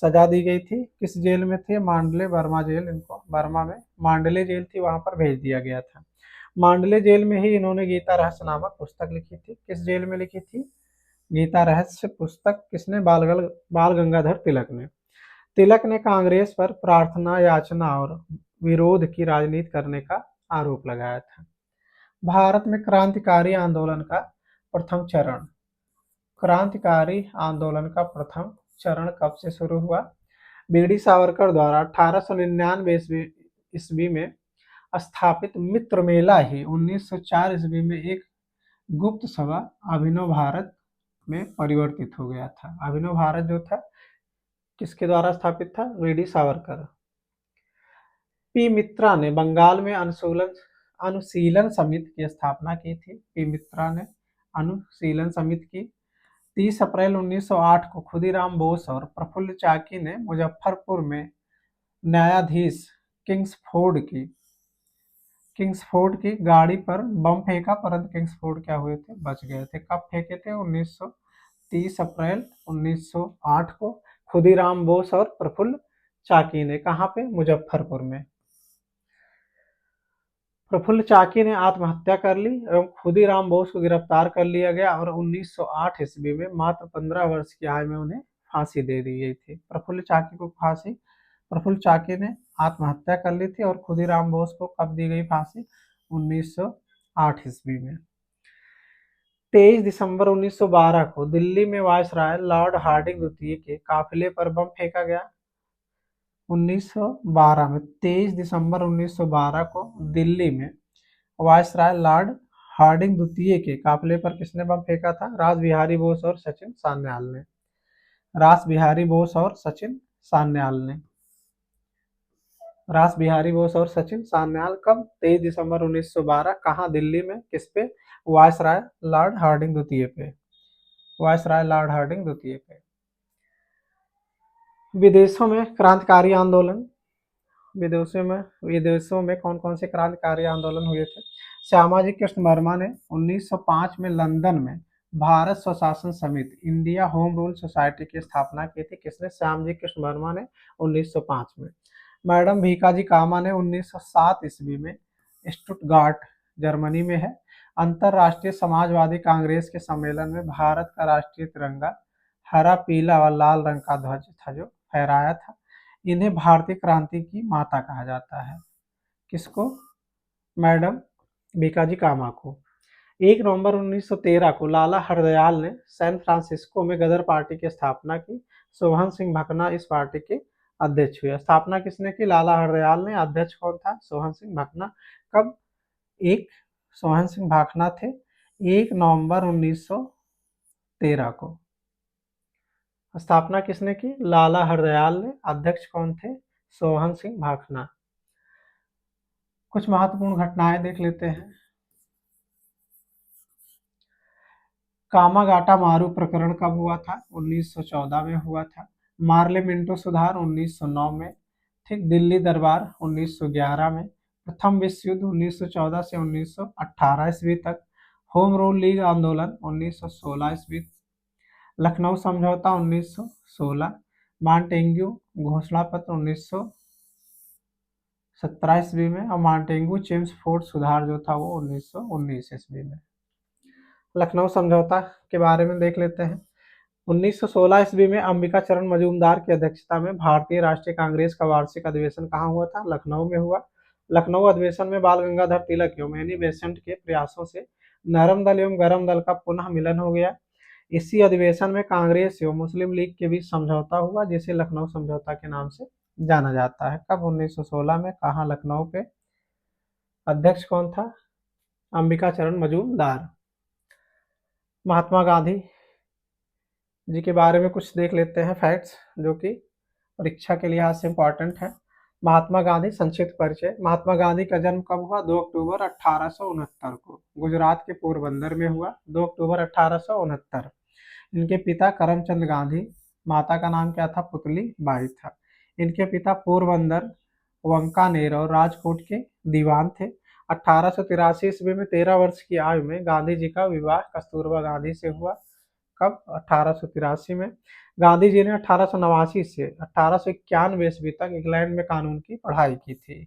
सजा दी गई थी। किस जेल में थे? मांडले बर्मा जेल। इनको बर्मा में मांडले जेल थी, वहां पर भेज दिया गया था। मांडले जेल में ही इन्होंने गीता रहस्य नामक पुस्तक लिखी थी। किस जेल में लिखी थी? गीता रहस्य पुस्तक किसने? बाल गंगाधर तिलक ने। तिलक ने कांग्रेस पर प्रार्थना, याचना और विरोध की राजनीति करने का आरोप लगाया था। भारत में क्रांतिकारी आंदोलन का प्रथम चरण क्रांतिकारी आंदोलन का प्रथम चरण कब से शुरू हुआ? बीडी सावरकर द्वारा 1899 ईस्वी में स्थापित मित्र मेला ही 1904 ईस्वी में एक गुप्त सभा अभिनव भारत में परिवर्तित हो गया था। अभिनव भारत जो था किसके द्वारा स्थापित था? बीडी सावरकर। पी मित्रा ने बंगाल में अनुशीलन समिति की स्थापना की थी। पी मित्रा ने अनुशीलन समिति की। 30 अप्रैल 1908 को खुदीराम बोस और प्रफुल्ल चाकी ने मुजफ्फरपुर में न्यायाधीश किंग्सफोर्ड की गाड़ी पर बम फेंका, परंतु किंग्सफोर्ड क्या हुए थे? बच गए थे। कब फेंके थे? 30 अप्रैल 1908 को खुदीराम बोस और प्रफुल्ल चाकी ने। कहाँ पे? मुजफ्फरपुर में। प्रफुल्ल चाकी ने आत्महत्या कर ली एवं खुदीराम बोस को गिरफ्तार कर लिया गया और 1908 ईस्वी में मात्र 15 वर्ष की आयु में उन्हें फांसी दे दी गई थी। प्रफुल्ल चाकी ने आत्महत्या कर ली थी और खुदीराम बोस को कब दी गई फांसी? 1908 ईस्वी में। 23 दिसंबर 1912 को दिल्ली में वायसराय लॉर्ड हार्डिंग द्वितीय के काफिले पर बम फेंका गया। 1912 में 23 दिसंबर 1912 को दिल्ली में वायसराय लॉर्ड हार्डिंग द्वितीय के काफिले पर किसने बम फेंका था? रास बिहारी बोस और सचिन सान्याल ने। रास बिहारी बोस और सचिन सान्याल ने। रास बिहारी बोस और सचिन सान्याल कब? 23 दिसंबर 1912। कहाँ? दिल्ली में। किस पे? वायसराय लॉर्ड हार्डिंग द्वितीय पे। वायसराय लॉर्ड हार्डिंग द्वितीय पे। विदेशों में क्रांतिकारी आंदोलन। विदेशों में कौन कौन से क्रांतिकारी आंदोलन हुए थे? श्यामाजी कृष्ण वर्मा ने 1905 में लंदन में भारत स्वशासन समिति इंडिया होम रूल सोसाइटी की स्थापना की थी। किसने? श्यामजी कृष्ण वर्मा ने 1905 में। मैडम भीकाजी कामा ने 1907 ईस्वी में स्टुटगार्ट जर्मनी में है अंतरराष्ट्रीय समाजवादी कांग्रेस के सम्मेलन में भारत का राष्ट्रीय तिरंगा हरा पीला और लाल रंग का ध्वज था जो फहराया था। इन्हें भारतीय क्रांति की माता कहा जाता है। किसको? मैडम भीकाजी कामा को। 1 नवंबर 1913 को लाला हरदयाल ने सैन फ्रांसिस्को में गदर पार्टी की स्थापना की। सोहन सिंह भकना इस पार्टी के अध्यक्ष हुए। स्थापना किसने की? लाला हरदयाल ने। अध्यक्ष कौन था? सोहन सिंह भकना। कब? एक सोहन सिंह भाखना थे 1 नवंबर 1913 को। स्थापना किसने की? लाला हरदयाल ने। अध्यक्ष कौन थे? सोहन सिंह भाखना। कुछ महत्वपूर्ण घटनाएं देख लेते हैं। कामागाटा मारू प्रकरण कब हुआ था? 1914 में हुआ था। मार्ले मिंटो सुधार 1909 में। ठीक। दिल्ली दरबार 1911 में। प्रथम विश्व युद्ध 1914 से 1918 ईस्वी तक। होम रूल लीग आंदोलन 1916 ईस्वी। लखनऊ समझौता 1916। मांटेग्यू घोषणा पत्र 1917 ईस्वी में। और मांटेग्यू चेम्सफोर्ड सुधार जो था वो 1919 ईस्वी में। लखनऊ समझौता के बारे में देख लेते हैं। 1916 ईस्वी में अंबिका चरण मजूमदार की अध्यक्षता में भारतीय राष्ट्रीय कांग्रेस का वार्षिक अधिवेशन कहाँ हुआ था? लखनऊ में हुआ। लखनऊ अधिवेशन में बाल गंगाधर तिलक एवं एनी बेसेंट के प्रयासों से नरम दल एवं गरम दल का पुनः मिलन हो गया। इसी अधिवेशन में कांग्रेस एवं मुस्लिम लीग के बीच समझौता हुआ जिसे लखनऊ समझौता के नाम से जाना जाता है। कब? 1916 में। कहाँ? लखनऊ पे। अध्यक्ष कौन था? अंबिका चरण मजूमदार। महात्मा गांधी जी के बारे में कुछ देख लेते हैं फैक्ट्स जो कि परीक्षा के लिहाज से इम्पोर्टेंट है। महात्मा गांधी संक्षिप्त परिचय। महात्मा गांधी का जन्म कब हुआ? 2 अक्टूबर 1869 को गुजरात के पोरबंदर में हुआ। 2 अक्टूबर 1869। इनके पिता करमचंद गांधी, माता का नाम क्या था? पुतली बाई था। इनके पिता पोरबंदर, वांकानेर और राजकोट के दीवान थे। 1883 ईस्वी में 13 वर्ष की आयु में गांधी जी का विवाह कस्तूरबा गांधी से हुआ। कब? 1883 में। गांधी जी ने 1889 से 1891 ईस्वी तक इंग्लैंड में कानून की पढ़ाई की थी।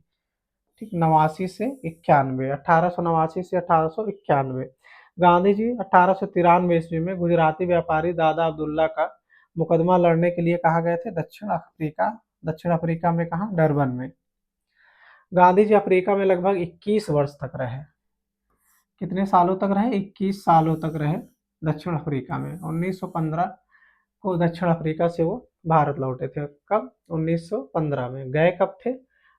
ठीक। 89 से 91, 1889 से 1891। गांधी जी 1893 ईस्वी में गुजराती व्यापारी दादा अब्दुल्ला का मुकदमा लड़ने के लिए कहा गए थे? दक्षिण अफ्रीका। दक्षिण अफ्रीका में कहा? डरबन में। गांधी जी अफ्रीका में लगभग 21 वर्ष तक रहे। कितने सालों तक रहे? 21 सालों तक रहे दक्षिण अफ्रीका में। 1915 को दक्षिण अफ्रीका से वो भारत लौटे थे। कब? 1915 में। गए कब थे?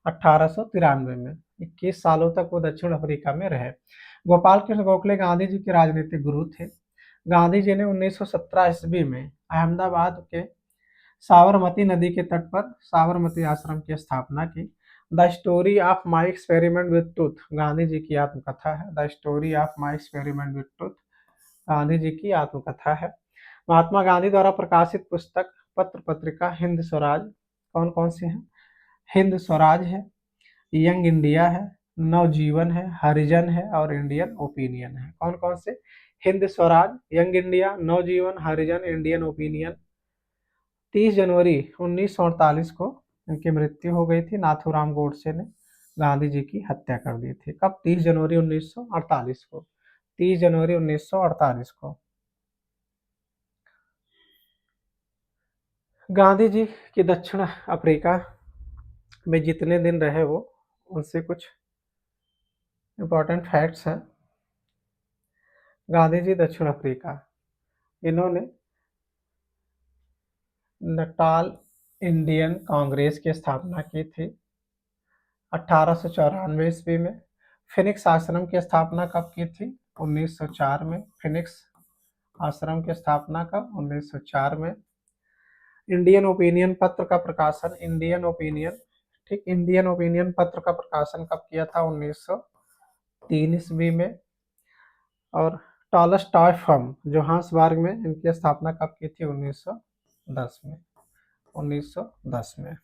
1893 में। 21 सालों तक वो दक्षिण अफ्रीका में रहे। गोपाल कृष्ण गोखले गांधी जी के राजनीतिक गुरु थे। गांधी जी ने 1917 ईस्वी में अहमदाबाद के साबरमती नदी के तट पर साबरमती आश्रम की स्थापना की। The story of my experiment with truth Gandhi ji की आत्मकथा है। The story of my experiment with truth Gandhi ji की आत्मकथा है। महात्मा गांधी द्वारा प्रकाशित पुस्तक पत्र पत्रिका हिंद स्वराज कौन कौन सी है? हिंद स्वराज है, यंग इंडिया है, नवजीवन है, हरिजन है और इंडियन ओपिनियन है। कौन कौन से? हिंद स्वराज, यंग इंडिया, नवजीवन, हरिजन, इंडियन ओपिनियन। 30 जनवरी 1948 को इनकी मृत्यु हो गई थी। नाथूराम गोडसे ने गांधी जी की हत्या कर दी थी। कब? 30 जनवरी 1948 को। 30 जनवरी 1948 को। गांधी जी की दक्षिण अफ्रीका में जितने दिन रहे वो उनसे कुछ इंपॉर्टेंट फैक्ट्स हैं। गांधी जी दक्षिण अफ्रीका, इन्होंने नटाल इंडियन कांग्रेस की स्थापना की थी 1894 ईस्वी में। फिनिक्स आश्रम की स्थापना कब की थी? 1904 में। फिनिक्स आश्रम की स्थापना कब? 1904 में। इंडियन ओपिनियन पत्र का प्रकाशन, इंडियन ओपिनियन, ठीक, इंडियन ओपिनियन पत्र का प्रकाशन कब किया था? 1903 ईस्वी में। और टॉलस्टॉय फर्म जोहान्सबर्ग में इनकी स्थापना कब की थी? 1910 में। 1910 में।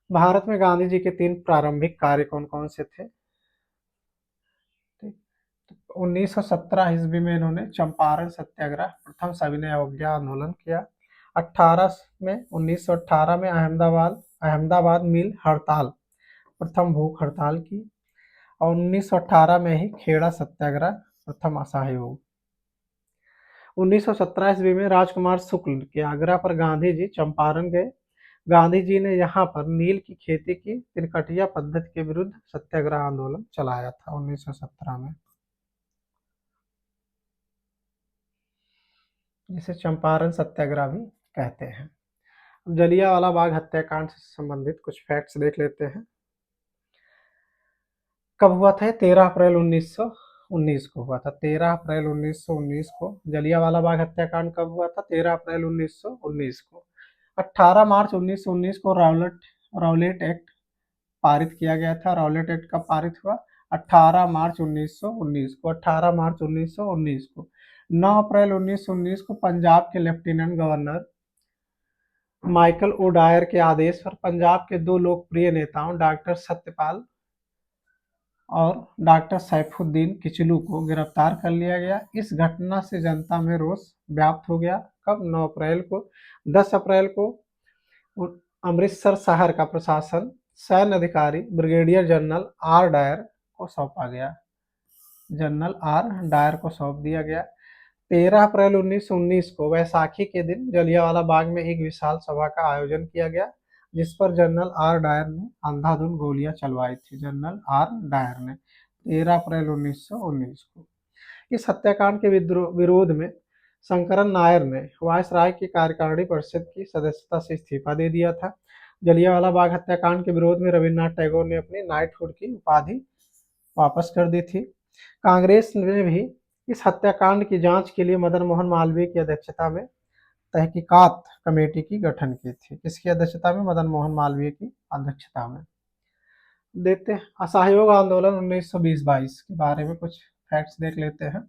भारत में गांधी जी के 3 प्रारंभिक कार्य कौन कौन से थे? 1917 ईस्वी में इन्होंने चंपारण सत्याग्रह, प्रथम सविनय अवज्ञा आंदोलन किया। 18 में 1918 में अहमदाबाद अहमदाबाद मिल हड़ताल, प्रथम भूख हड़ताल की। और 1918 में ही खेड़ा सत्याग्रह, प्रथम असहयोग। 1917 ईस्वी में राजकुमार शुक्ल के आग्रह पर गांधी जी चंपारण गए। गांधी जी ने यहाँ पर नील की खेती की तिनकटिया पद्धति के विरुद्ध सत्याग्रह आंदोलन चलाया था 1917 में, जिसे चंपारण सत्याग्रह भी कहते हैं। अब जलियांवाला बाग हत्याकांड से संबंधित कुछ फैक्ट्स देख लेते हैं। कब हुआ था? 13 अप्रैल 1919 को हुआ था। 13 अप्रैल 1919 को जलियांवाला बाग हत्याकांड कब हुआ था? 13 अप्रैल 1919 को। 18 मार्च 1919 को राउलेट एक्ट पारित किया गया था। राउलेट एक्ट कब पारित हुआ? 18 मार्च 1919 को। 18 मार्च 1919 को। 9 अप्रैल 1919 को पंजाब के लेफ्टिनेंट गवर्नर माइकल ओडायर के आदेश पर पंजाब के 2 लोकप्रिय नेताओं डॉक्टर सत्यपाल और डॉक्टर सैफुद्दीन किचलू को गिरफ्तार कर लिया गया। इस घटना से जनता में रोष व्याप्त हो गया। कब? 9 अप्रैल को। 10 अप्रैल को अमृतसर शहर का प्रशासन सैन्य अधिकारी ब्रिगेडियर जनरल आर डायर को सौंपा गया। जनरल आर डायर को सौंप दिया गया। 13 अप्रैल 1919 को वैसाखी के दिन जलियांवाला बाग में एक विशाल सभा का आयोजन किया गया, जिस पर जनरल आर डायर ने अंधाधुंध गोलियां चलवाई थी। जनरल आर डायर ने 13 अप्रैल 1919 को। इस हत्याकांड के विरोध में शंकरन नायर ने वायसराय की कार्यकारिणी परिषद की सदस्यता से इस्तीफा दे दिया था। जलियांवाला बाग हत्याकांड के विरोध में रविन्द्रनाथ टैगोर ने अपनी नाइटहुड की उपाधि वापस कर दी थी। कांग्रेस ने भी इस हत्याकांड की जांच के लिए मदन मोहन मालवीय की अध्यक्षता में तहकीकात कमेटी की गठन की थी। किसकी अध्यक्षता में? मदन मोहन मालवीय की अध्यक्षता में। देखते हैं असहयोग आंदोलन 1920-22 के बारे में कुछ फैक्ट्स देख लेते हैं।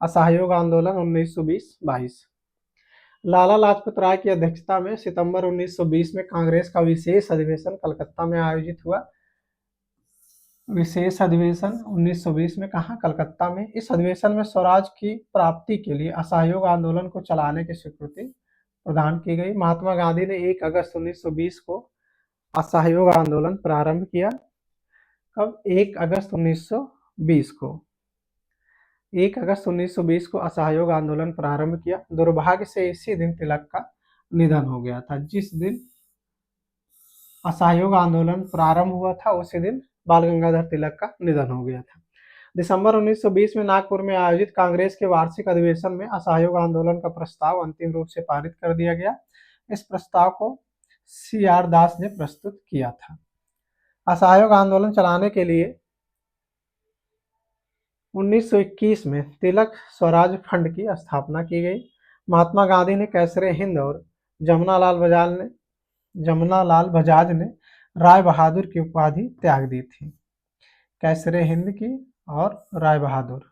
असहयोग आंदोलन 1920-22। लाला लाजपत राय की अध्यक्षता में सितंबर 1920 में कांग्रेस का विशेष अधिवेशन कलकत्ता में आयोजित हुआ। विशेष अधिवेशन 1920 में कहा? कलकत्ता में। इस अधिवेशन में स्वराज की प्राप्ति के लिए असहयोग आंदोलन को चलाने की स्वीकृति प्रदान की गई। महात्मा गांधी ने 1 अगस्त 1920 को असहयोग आंदोलन प्रारंभ किया। कब? 1 अगस्त 1920 को। 1 अगस्त 1920 को असहयोग आंदोलन प्रारंभ किया। दुर्भाग्य से इसी दिन तिलक का निधन हो गया था। जिस दिन असहयोग आंदोलन प्रारंभ हुआ था उसी दिन बाल गंगाधर तिलक का निधन हो गया था। दिसंबर 1920 में नागपुर में आयोजित कांग्रेस के वार्षिक अधिवेशन में असहयोग आंदोलन का प्रस्ताव अंतिम रूप से पारित कर दिया गया। इस प्रस्ताव को CR दास ने प्रस्तुत किया था। असहयोग आंदोलन चलाने के लिए 1921 में तिलक स्वराज फंड की स्थापना की गई। महात्मा गांधी ने कैसरे हिंद और जमुनालाल बजाज ने राय बहादुर की उपाधि त्याग दी थी। कैसरे हिंद की और राय बहादुर।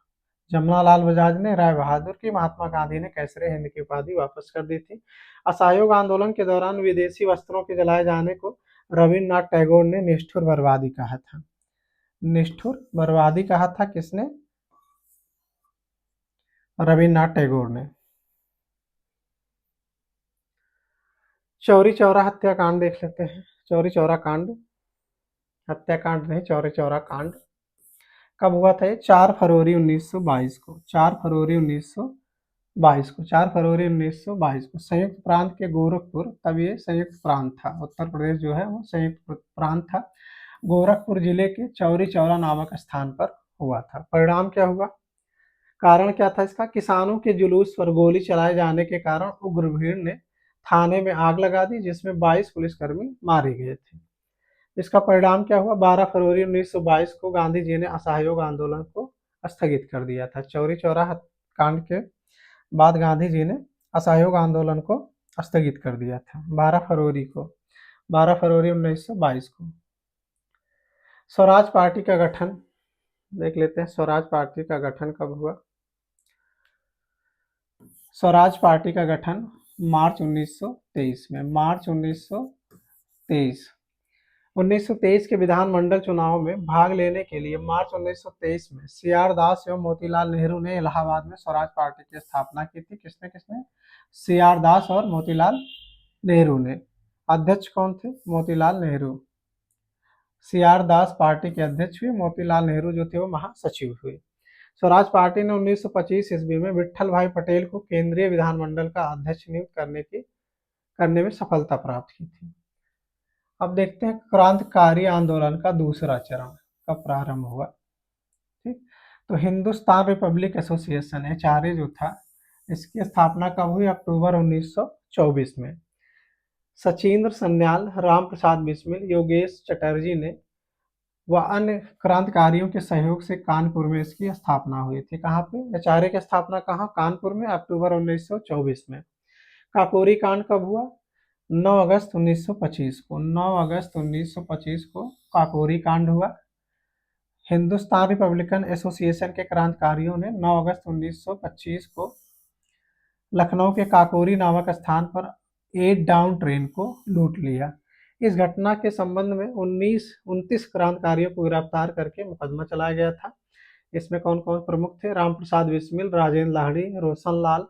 जमुनालाल बजाज ने राय बहादुर की, महात्मा गांधी ने कैसरे हिंद की उपाधि वापस कर दी थी। असहयोग आंदोलन के दौरान विदेशी वस्त्रों के जलाए जाने को रविन्द्रनाथ टैगोर ने निष्ठुर बर्बादी कहा था। निष्ठुर बर्बादी कहा था किसने? रविन्द्रनाथ टैगोर ने। चौरी चौरा हत्याकांड देख लेते हैं। चौरी चौरा कांड, हत्याकांड नहीं, चौरी चौरा कांड कब हुआ था? 4 फरवरी 1922 को। 4 फरवरी 1922 को। 4 फरवरी 1922 को संयुक्त प्रांत के गोरखपुर, तब ये संयुक्त प्रांत था, उत्तर प्रदेश जो है वो संयुक्त प्रांत था, गोरखपुर जिले के चौरी चौरा नामक स्थान पर हुआ था। परिणाम क्या हुआ? कारण क्या था इसका? किसानों के जुलूस पर गोली चलाए जाने के कारण उग्र भीड़ ने थाने में आग लगा दी, जिसमें 22 पुलिसकर्मी मारे गए थे। इसका परिणाम क्या हुआ? 12 फरवरी 1922 को गांधी जी ने असहयोग आंदोलन को स्थगित कर दिया था। चौरी चौरा कांड के बाद गांधी जी ने असहयोग आंदोलन को स्थगित कर दिया था 12 फरवरी 1922 को। स्वराज पार्टी का गठन देख लेते हैं। स्वराज पार्टी का गठन कब हुआ? स्वराज पार्टी का गठन मार्च 1923 में। मार्च 1923 1923 के विधानमंडल चुनाव में भाग लेने के लिए मार्च 1923 में सी.आर. दास एवं मोतीलाल नेहरू ने इलाहाबाद में स्वराज पार्टी की स्थापना की थी। किसने किसने? सी.आर. दास और मोतीलाल नेहरू ने। अध्यक्ष कौन थे? मोतीलाल नेहरू। सी.आर. दास पार्टी के अध्यक्ष हुए, मोतीलाल नेहरू जो थे वो महासचिव हुए। स्वराज पार्टी ने 1925 ईस्वी में विट्ठल भाई पटेल को केंद्रीय विधानमंडल का अध्यक्ष नियुक्त करने में सफलता प्राप्त की थी। अब देखते हैं क्रांतिकारी आंदोलन का दूसरा चरण कब प्रारंभ हुआ। ठीक, तो हिंदुस्तान रिपब्लिक एसोसिएशन HRA जो था, इसकी स्थापना कब हुई? अक्टूबर 1924 में। सचिंद्र सन्याल, राम प्रसाद बिस्मिल, योगेश चटर्जी ने व अन्य क्रांतिकारियों के सहयोग से कानपुर में इसकी स्थापना हुई थी। कहाँ पे? HRA की स्थापना कहाँ? कानपुर में, अक्टूबर 1924 में। काकोरी कांड कब हुआ? 9 अगस्त 1925 को। 9 अगस्त 1925 को काकोरी कांड हुआ। हिंदुस्तान रिपब्लिकन एसोसिएशन के क्रांतिकारियों ने 9 अगस्त 1925 को लखनऊ के काकोरी नामक स्थान पर 8 डाउन ट्रेन को लूट लिया। इस घटना के संबंध में 29 क्रांतिकारियों को गिरफ्तार करके मुकदमा चलाया गया था। इसमें कौन कौन प्रमुख थे? राम प्रसाद बिस्मिल, राजेंद्र लाहिड़ी, रोशन लाल,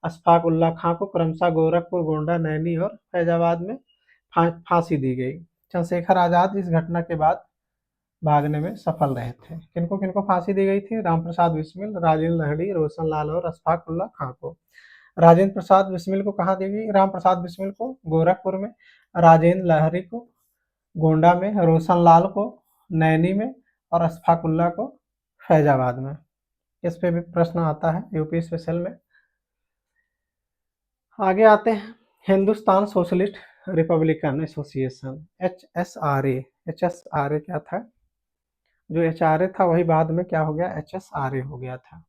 अशफाक उल्ला खां को क्रमशः गोरखपुर, गोंडा, नैनी और फैजाबाद में फांसी दी गई। चंद्रशेखर आजाद इस घटना के बाद भागने में सफल रहे थे। किनको किनको फांसी दी गई थी? राम प्रसाद बिस्मिल, राजेंद्र लाहिड़ी, रोशन लाल और अशफाक उल्ला खां को। राजेंद्र प्रसाद बिस्मिल को कहाँ दी गई? राम प्रसाद बिस्मिल को गोरखपुर में, राजेंद्र लाहिड़ी को गोंडा में, रोशन लाल को नैनी में और अशफाक उल्ला को फैजाबाद में। इस पे भी प्रश्न आता है यूपी स्पेशल में। आगे आते हैं Hindustan socialist Republican association HSRA। HSRA क्या था? जो HRA था वही बाद में क्या हो गया? HSRA हो गया था।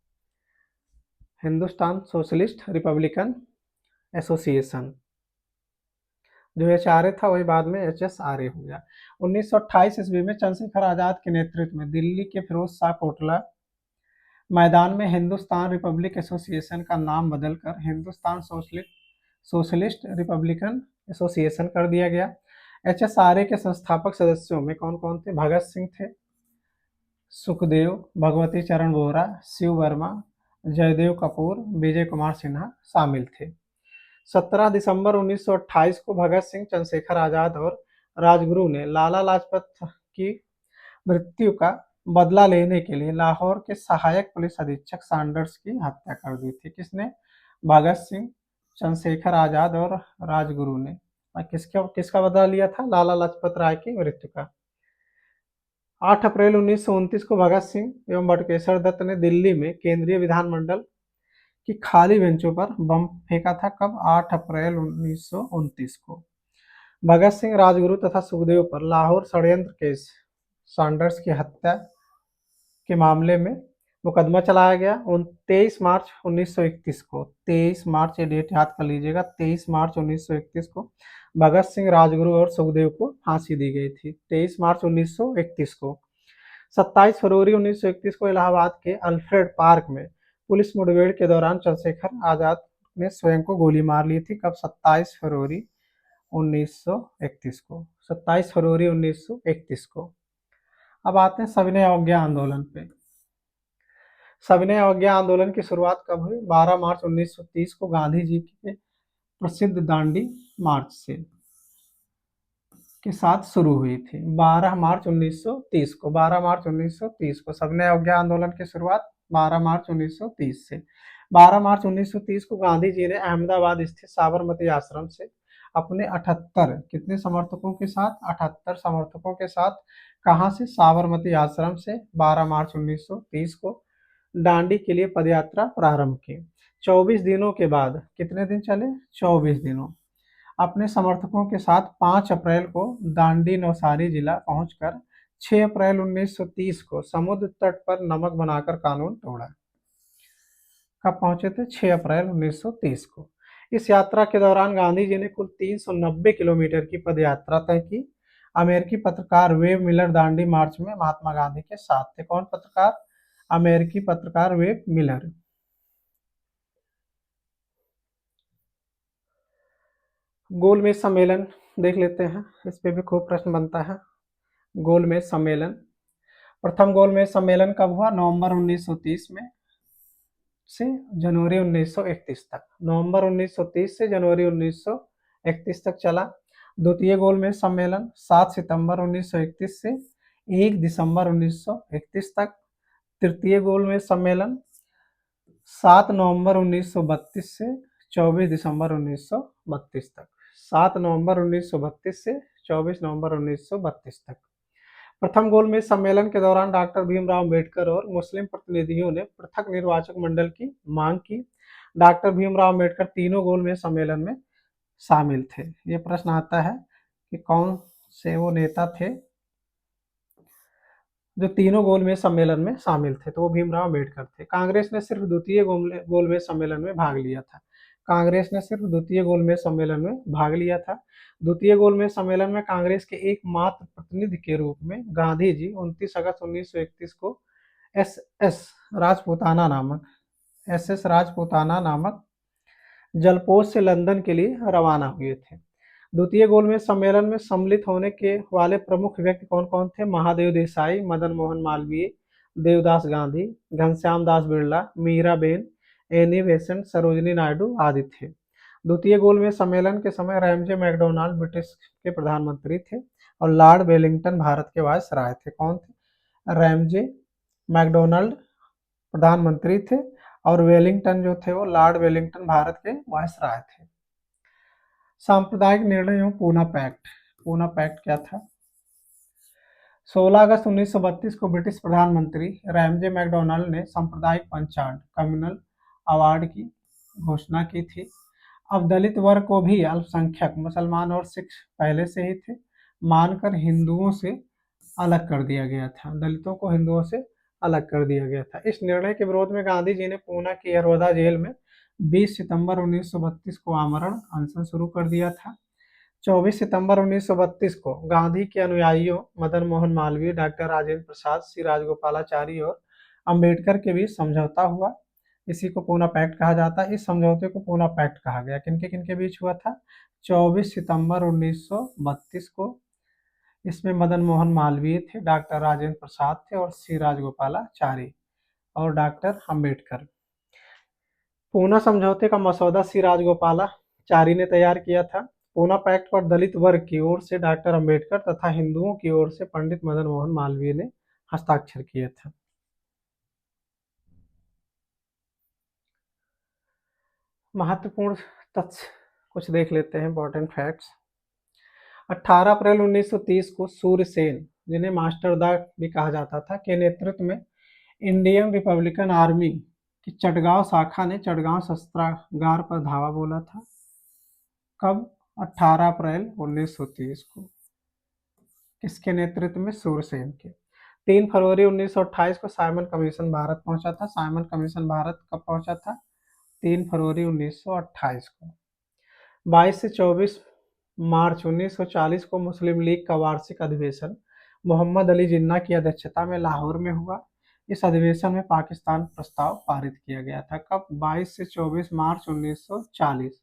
हिंदुस्तान सोशलिस्ट रिपब्लिकन एसोसिएशन जो HRA था वही बाद में HSRA हो गया। 1928 ईस्वी में चंद्रशेखर आजाद के नेतृत्व में दिल्ली के फिरोज शाह कोटला मैदान में हिंदुस्तान रिपब्लिक एसोसिएशन का नाम बदलकर हिंदुस्तान सोशलिस्ट रिपब्लिकन एसोसिएशन कर दिया गया। HSRA के संस्थापक सदस्यों में कौन कौन थे? भगत सिंह थे, सुखदेव, भगवती चरण वोहरा, शिव वर्मा, जयदेव कपूर, विजय कुमार सिन्हा शामिल थे। 17 दिसंबर 1928 को भगत सिंह, चंद्रशेखर आजाद और राजगुरु ने लाला लाजपत की मृत्यु का बदला लेने के लिए लाहौर के सहायक पुलिस अधीक्षक सैंडर्स की हत्या कर दी थी। किसने? भगत सिंह, चंद्रशेखर आजाद और राजगुरु ने। किसका बदला लिया था? लाला लाजपत राय की मृत्यु का। 8 अप्रैल 1929 को भगत सिंह एवं बटुकेश्वर दत्त ने दिल्ली में केंद्रीय विधानमंडल की खाली बेंचों पर बम फेंका था। कब? 8 अप्रैल 1929 को। भगत सिंह, राजगुरु तथा सुखदेव पर लाहौर षड्यंत्र केस सैंडर्स की हत्या के मामले में मुकदमा चलाया गया। 23 मार्च 1931 को, 23 मार्च, ये डेट याद कर लीजिएगा, 23 मार्च 1931 को भगत सिंह, राजगुरु और सुखदेव को फांसी दी गई थी। 23 मार्च 1931 को। 27 फरवरी 1931 को इलाहाबाद के अल्फ्रेड पार्क में पुलिस मुठभेड़ के दौरान चंद्रशेखर आजाद ने स्वयं को गोली मार ली थी। कब? 27 फरवरी 1931 को। 27 फरवरी 1931 को। अब आते हैं सविनय अवज्ञा आंदोलन पे। सविनय अवज्ञा आंदोलन की शुरुआत कब हुई? 12 मार्च 1930 को गांधी जी के प्रसिद्ध दांडी मार्च के साथ शुरू हुई थी। 12 मार्च 1930 को। 12 मार्च 1930 को सविनय अवज्ञा आंदोलन की शुरुआत 12 मार्च 1930 से। 12 मार्च 1930 को गांधी जी ने अहमदाबाद स्थित साबरमती आश्रम से अपने 78 कितने समर्थकों के साथ? 78 समर्थकों के साथ कहां से? साबरमती आश्रम से 12 मार्च 1930 को दांडी के लिए पदयात्रा प्रारंभ की। 24 दिनों के बाद, कितने दिन चले? 24 दिनों। अपने समर्थकों के साथ 5 अप्रैल को दांडी नवसारी जिला पहुंचकर 6 अप्रैल 1930 को समुद्र तट पर नमक बनाकर कानून तोड़ा। कब पहुंचे थे? 6 अप्रैल 1930 को। इस यात्रा के दौरान गांधी जी ने कुल 390 किलोमीटर की पद यात्रा तय की। अमेरिकी पत्रकार वेब मिलर दांडी मार्च में महात्मा गांधी के साथ थे। कौन पत्रकार? अमेरिकी पत्रकार वेब मिलर। गोलमेज सम्मेलन देख लेते हैं, इस पे भी खूब प्रश्न बनता है। गोलमेज सम्मेलन, प्रथम गोलमेज सम्मेलन कब हुआ? नवंबर 1930 में से जनवरी 1931 तक। नवंबर 1930 से जनवरी 1931 तक चला। द्वितीय गोलमेज सम्मेलन 7 सितंबर 1931 से 1 दिसंबर 1931 तक। तृतीय गोलमेज सम्मेलन 7 नवंबर 1932 से 24 दिसंबर 1932 तक। 7 नवंबर 1932 से 24 नवंबर 1932 तक। प्रथम गोलमेज सम्मेलन के दौरान डॉक्टर भीमराव अम्बेडकर और मुस्लिम प्रतिनिधियों ने पृथक निर्वाचक मंडल की मांग की। डॉक्टर भीमराव अम्बेडकर तीनों गोलमेज सम्मेलन में शामिल थे। ये प्रश्न आता है कि कौन से वो नेता थे जो तीनों गोलमेज सम्मेलन में शामिल थे, तो वो भीमराव अम्बेडकर थे। कांग्रेस ने सिर्फ द्वितीय गोलमेज सम्मेलन में भाग लिया था। कांग्रेस ने सिर्फ द्वितीय गोलमेज सम्मेलन में भाग लिया था। द्वितीय गोलमेज सम्मेलन में कांग्रेस के एकमात्र प्रतिनिधि के रूप में गांधी जी 29 अगस्त 1931 को एस एस राजपूताना नामक जलपोत से लंदन के लिए रवाना हुए थे। द्वितीय गोलमेज सम्मेलन में सम्मिलित होने के वाले प्रमुख व्यक्ति कौन कौन थे? महादेव देसाई, मदन मोहन मालवीय, देवदास गांधी, घनश्याम दास बिरला, मीराबेन, एनी बेसेंट, सरोजिनी नायडू आदि थे। द्वितीय गोलमेज सम्मेलन के समय रैमजे मैकडोनाल्ड ब्रिटिश के प्रधानमंत्री थे और लॉर्ड वेलिंगटन भारत के वायसराय थे। कौन थे? रैमजे मैकडोनाल्ड प्रधानमंत्री थे और वेलिंगटन जो थे वो लॉर्ड वेलिंगटन भारत के वायसराय थे। सांप्रदायिक निर्णय एवं पूना पैक्ट। पूना पैक्ट क्या था? 16 अगस्त 1932 को ब्रिटिश प्रधानमंत्री रैमजे मैकडोनाल्ड ने सांप्रदायिक पंचांग कम्युनल अवार्ड की घोषणा की थी। अब दलित वर्ग को भी अल्पसंख्यक मुसलमान और सिख पहले से ही थे मानकर हिंदुओं से अलग कर दिया गया था। दलितों को हिंदुओं से अलग कर दिया गया था। इस निर्णय के विरोध में गांधी जी ने पूना की यरवदा जेल में 20 सितंबर 1932 को आमरण अनशन शुरू कर दिया था। 24 सितंबर 1932 को गांधी के अनुयायियों मदन मोहन मालवीय, डॉक्टर राजेंद्र प्रसाद, श्री राजगोपालाचारी और अंबेडकर के बीच समझौता हुआ। इसी को पूना पैक्ट कहा जाता है। इस समझौते को पूना पैक्ट कहा गया। किनके किनके बीच हुआ था? 24 सितंबर 1932 को। इसमें मदन मोहन मालवीय थे, डॉक्टर राजेंद्र प्रसाद थे और श्री राजगोपालाचारी और डॉक्टर अंबेडकर। पूना समझौते का मसौदा श्री राजगोपालाचारी ने तैयार किया था। पूना पैक्ट पर दलित वर्ग की ओर से डॉक्टर अंबेडकर तथा हिंदुओं की ओर से पंडित मदन मोहन मालवीय ने हस्ताक्षर किए थे। महत्वपूर्ण तथ्य कुछ देख लेते हैं, इंपॉर्टेंट फैक्ट्स। 18 अप्रैल 1930 को सूर्यसेन, जिन्हें मास्टर दा भी कहा जाता था, के नेतृत्व में इंडियन रिपब्लिकन आर्मी की चटगांव शाखा ने चटगांव शस्त्रागार पर धावा बोला था। कब? 18 अप्रैल 1930 को। किसके नेतृत्व में? सूरसेन के। 3 फरवरी 1928 को साइमन कमीशन भारत पहुंचा था। साइमन कमीशन भारत कब पहुंचा था? 3 फरवरी 1928 को। 22 से 24 मार्च 1940 को मुस्लिम लीग का वार्षिक अधिवेशन मोहम्मद अली जिन्ना की अध्यक्षता में लाहौर में हुआ। इस अधिवेशन में पाकिस्तान प्रस्ताव पारित किया गया था। कब? 22 से 24 मार्च 1940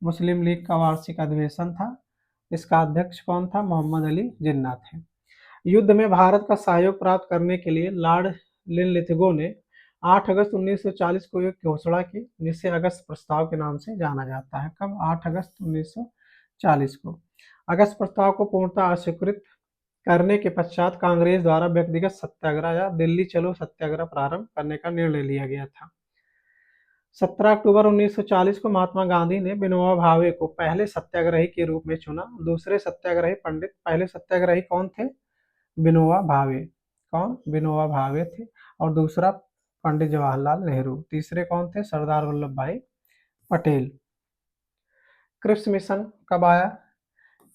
मुस्लिम लीग का वार्षिक अधिवेशन था। इसका अध्यक्ष कौन था? मोहम्मद अली जिन्ना थे। युद्ध में भारत का सहयोग प्राप्त करने के लिए लॉर्ड लिनलिथगो ने 8 अगस्त 1940 को एक घोषणा की, जिसे अगस्त प्रस्ताव के नाम से जाना जाता है। कब? 8 अगस्त 1940 को। अगस्त प्रस्ताव को पूर्णतः अस्वीकृत करने के पश्चात कांग्रेस द्वारा व्यक्तिगत सत्याग्रह या दिल्ली चलो सत्याग्रह प्रारंभ करने का निर्णय लिया गया था। 17 अक्टूबर 1940 को महात्मा गांधी ने विनोबा भावे को पहले सत्याग्रही के रूप में चुना। दूसरे सत्याग्रही पंडित, पहले सत्याग्रही कौन थे? विनोबा भावे। कौन? विनोबा भावे थे। और दूसरा पंडित जवाहरलाल नेहरू। तीसरे कौन थे? सरदार वल्लभ भाई पटेल। क्रिप्स मिशन कब आया?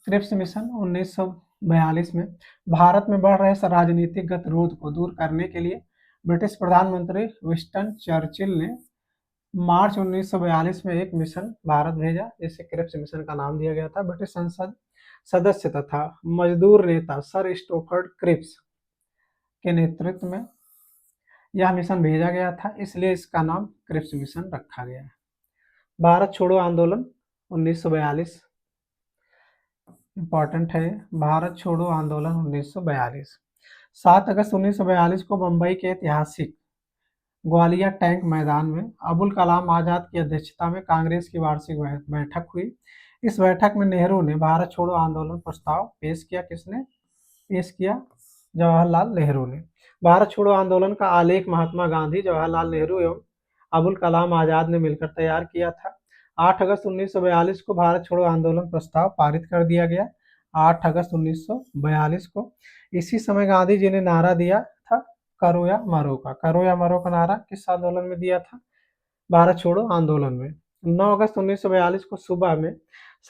क्रिप्स मिशन 1942 में। भारत में बढ़ रहे राजनीतिक गतिरोध को दूर करने के लिए ब्रिटिश प्रधानमंत्री विंस्टन चर्चिल ने मार्च 1942 में एक मिशन भारत भेजा, जिसे क्रिप्स मिशन का नाम दिया गया था। ब्रिटिश संसद सदस्य तथा मजदूर नेता सर स्टोफर्ड क्रिप्स के नेतृत्व में यह मिशन भेजा गया था, इसलिए इसका नाम क्रिप्स मिशन रखा गया है। भारत छोड़ो आंदोलन 1942 इंपॉर्टेंट है। भारत छोड़ो आंदोलन 1942 7 अगस्त 1942 को मुंबई के ऐतिहासिक ग्वालियर टैंक मैदान में अबुल कलाम आजाद की अध्यक्षता में कांग्रेस की वार्षिक बैठक हुई। इस बैठक में नेहरू ने भारत छोड़ो आंदोलन प्रस्ताव पेश किया। किसने पेश किया? जवाहरलाल नेहरू ने। भारत छोड़ो आंदोलन का आलेख महात्मा गांधी, जवाहरलाल नेहरू एवं अबुल कलाम आजाद ने मिलकर तैयार किया था। 8 अगस्त 1942 को भारत छोड़ो आंदोलन प्रस्ताव पारित कर दिया गया। 8 अगस्त 1942 को इसी समय गांधी जी ने नारा दिया था, करो या मरो का। करो या मरो का नारा किस आंदोलन में दिया था? भारत छोड़ो आंदोलन में। 9 अगस्त 1942 को सुबह में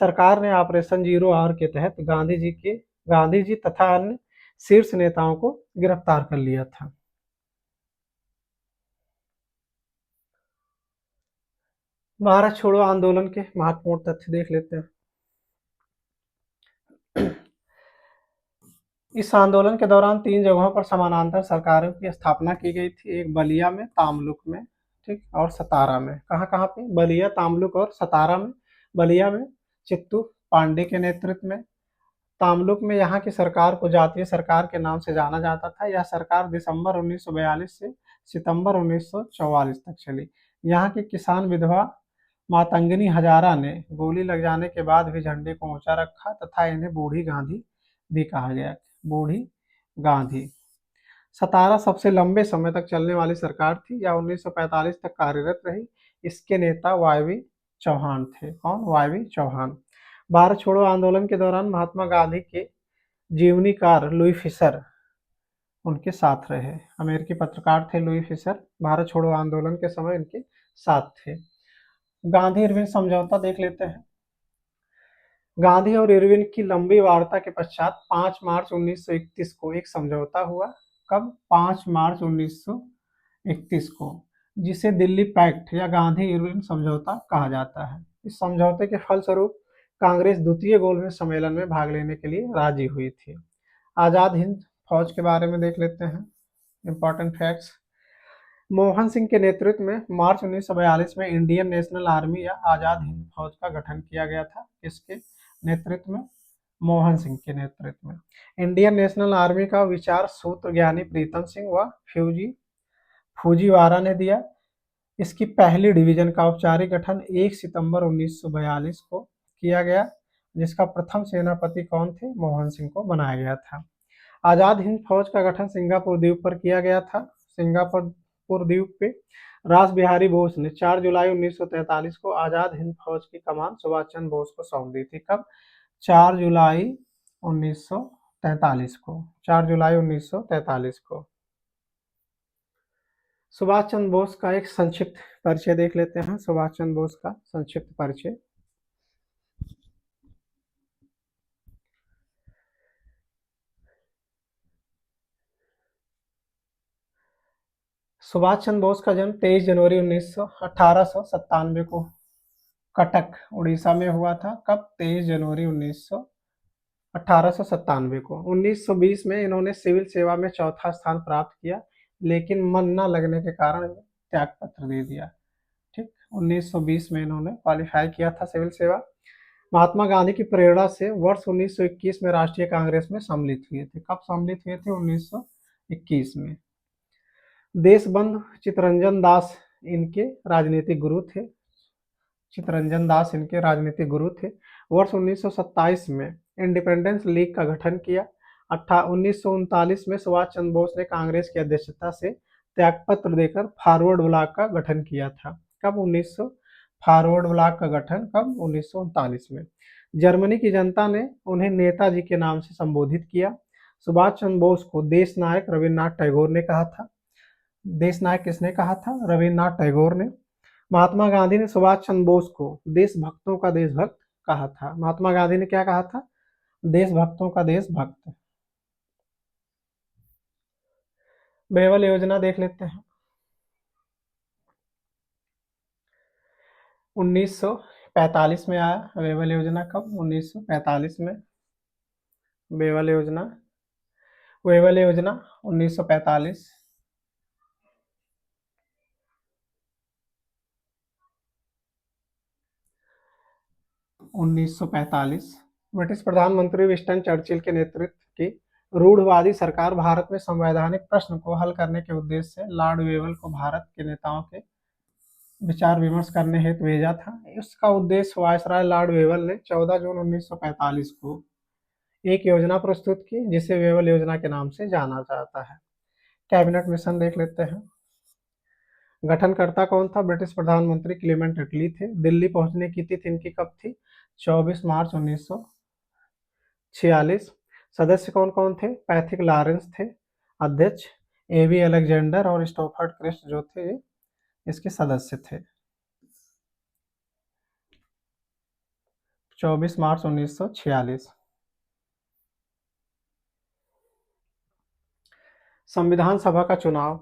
सरकार ने ऑपरेशन जीरो आवर के तहत गांधी जी तथा अन्य शीर्ष नेताओं को गिरफ्तार कर लिया था। भारत छोड़ो आंदोलन के महत्वपूर्ण तथ्य देख लेते हैं। इस आंदोलन के दौरान 3 जगहों पर समानांतर सरकारों की स्थापना की गई थी। एक बलिया में, तामलुक में, ठीक, और सतारा में। कहाँ कहाँ पे? बलिया, तामलुक और सतारा में। बलिया में चित्तू पांडे के नेतृत्व में, तामलुक में यहाँ की सरकार को जातीय सरकार के नाम से जाना जाता था। यह सरकार दिसंबर 1942 से सितंबर 1944 तक चली। यहाँ की किसान विधवा मातंगिनी हजारा ने गोली लग जाने के बाद भी झंडे को ऊंचा रखा तथा इन्हें बूढ़ी गांधी भी कहा गया। बूढ़ी गांधी। सतारा सबसे लंबे समय तक चलने वाली सरकार थी। यह 1945 तक कार्यरत रही। इसके नेता वाई चौहान थे। कौन? वाई चौहान। भारत छोड़ो आंदोलन के दौरान महात्मा गांधी के जीवनीकार लुई फिशर उनके साथ रहे। अमेरिकी पत्रकार थे लुई फिशर। भारत छोड़ो आंदोलन के समय इनके साथ थे। गांधी इरविन समझौता देख लेते हैं। गांधी और इरविन की लंबी वार्ता के पश्चात 5 मार्च 1931 को एक समझौता हुआ। कब? 5 मार्च 1931 को, जिसे दिल्ली पैक्ट या गांधी इरविन समझौता कहा जाता है। इस समझौते के फलस्वरूप कांग्रेस द्वितीय गोलमेज सम्मेलन में भाग लेने के लिए राजी हुई थी। आजाद हिंद फौज के बारे में देख लेते हैं। Important facts. मोहन सिंह के नेतृत्व में मार्च 1942 में इंडियन नेशनल आर्मी या आजाद हिंद फौज का गठन किया गया था। किसके नेतृत्व में? मोहन सिंह के नेतृत्व में। इंडियन नेशनल आर्मी का विचार सूत्र ज्ञानी प्रीतम सिंह व फूजीवारा ने दिया। इसकी पहली डिवीजन का औपचारिक गठन 1 सितंबर 1942 को किया गया, जिसका प्रथम सेनापति कौन थे? मोहन सिंह को बनाया गया था। आजाद हिंद फौज का गठन सिंगापुर द्वीप पर किया गया था। सिंगापुर द्वीप पे रास बिहारी बोस ने 4 जुलाई 1943 को आजाद हिंद फौज की कमान सुभाष चंद्र बोस को सौंप दी थी। कब? 4 जुलाई 1943 को। 4 जुलाई 1943 को। सुभाष चंद्र बोस का एक संक्षिप्त परिचय देख लेते हैं। सुभाष चंद्र बोस का संक्षिप्त परिचय। सुभाष चंद्र बोस का जन्म 23 जनवरी 1897 को कटक, उड़ीसा में हुआ था। कब? 23 जनवरी 1897 को। 1920 में इन्होंने सिविल सेवा में चौथा स्थान प्राप्त किया, लेकिन मन न लगने के कारण त्याग पत्र दे दिया। ठीक, 1920 में इन्होंने क्वालिफाई किया था सिविल सेवा। महात्मा गांधी की प्रेरणा से वर्ष 1921 में राष्ट्रीय कांग्रेस में सम्मिलित हुए थे। कब सम्मिलित हुए थे? 1921 में। देशबंधु चित्तरंजन दास इनके राजनीतिक गुरु थे। चित्तरंजन दास इनके राजनीतिक गुरु थे। वर्ष 1927 में इंडिपेंडेंस लीग का गठन किया। 1939 में सुभाष चंद्र बोस ने कांग्रेस की अध्यक्षता से त्यागपत्र देकर फॉरवर्ड ब्लॉक का गठन किया था। कब? 1900 फॉरवर्ड ब्लॉक का गठन कब? 1939 में। जर्मनी की जनता ने उन्हें नेताजी के नाम से संबोधित किया। सुभाष चंद्र बोस को देश नायक रविन्द्रनाथ टैगोर ने कहा था। देश नायक किसने कहा था? रविन्द्रनाथ टैगोर ने। महात्मा गांधी ने सुभाष चंद्र बोस को देशभक्तों का देशभक्त कहा था। महात्मा गांधी ने क्या कहा था? देशभक्तों का देशभक्त। बेवल योजना देख लेते हैं। 1945 में आया वेवल योजना। कब? 1945 में वेवल योजना। वेवल योजना 1945। 1945 ब्रिटिश प्रधानमंत्री विंस्टन चर्चिल के नेतृत्व की रूढ़वादी सरकार भारत में संवैधानिक प्रश्न को हल करने के उद्देश्य से लॉर्ड वेवल को भारत के नेताओं के विचार विमर्श करने हेतु भेजा था। इसका उद्देश्य वायसराय लॉर्ड वेवल ने 14 जून 1945 को एक योजना प्रस्तुत की जिसे वेवल योजना के नाम से जाना जाता है। कैबिनेट मिशन देख लेते हैं। गठनकर्ता कौन था? ब्रिटिश प्रधानमंत्री क्लीमेंट अटली थे। दिल्ली पहुंचने की तिथि इनकी कब थी? 24 मार्च 1946। सदस्य कौन कौन थे? पैथिक लॉरेंस थे अध्यक्ष, एवी अलेक्जेंडर और स्टोफर्ड क्रिस्ट जो थे इसके सदस्य थे। 24 मार्च 1946। संविधान सभा का चुनाव।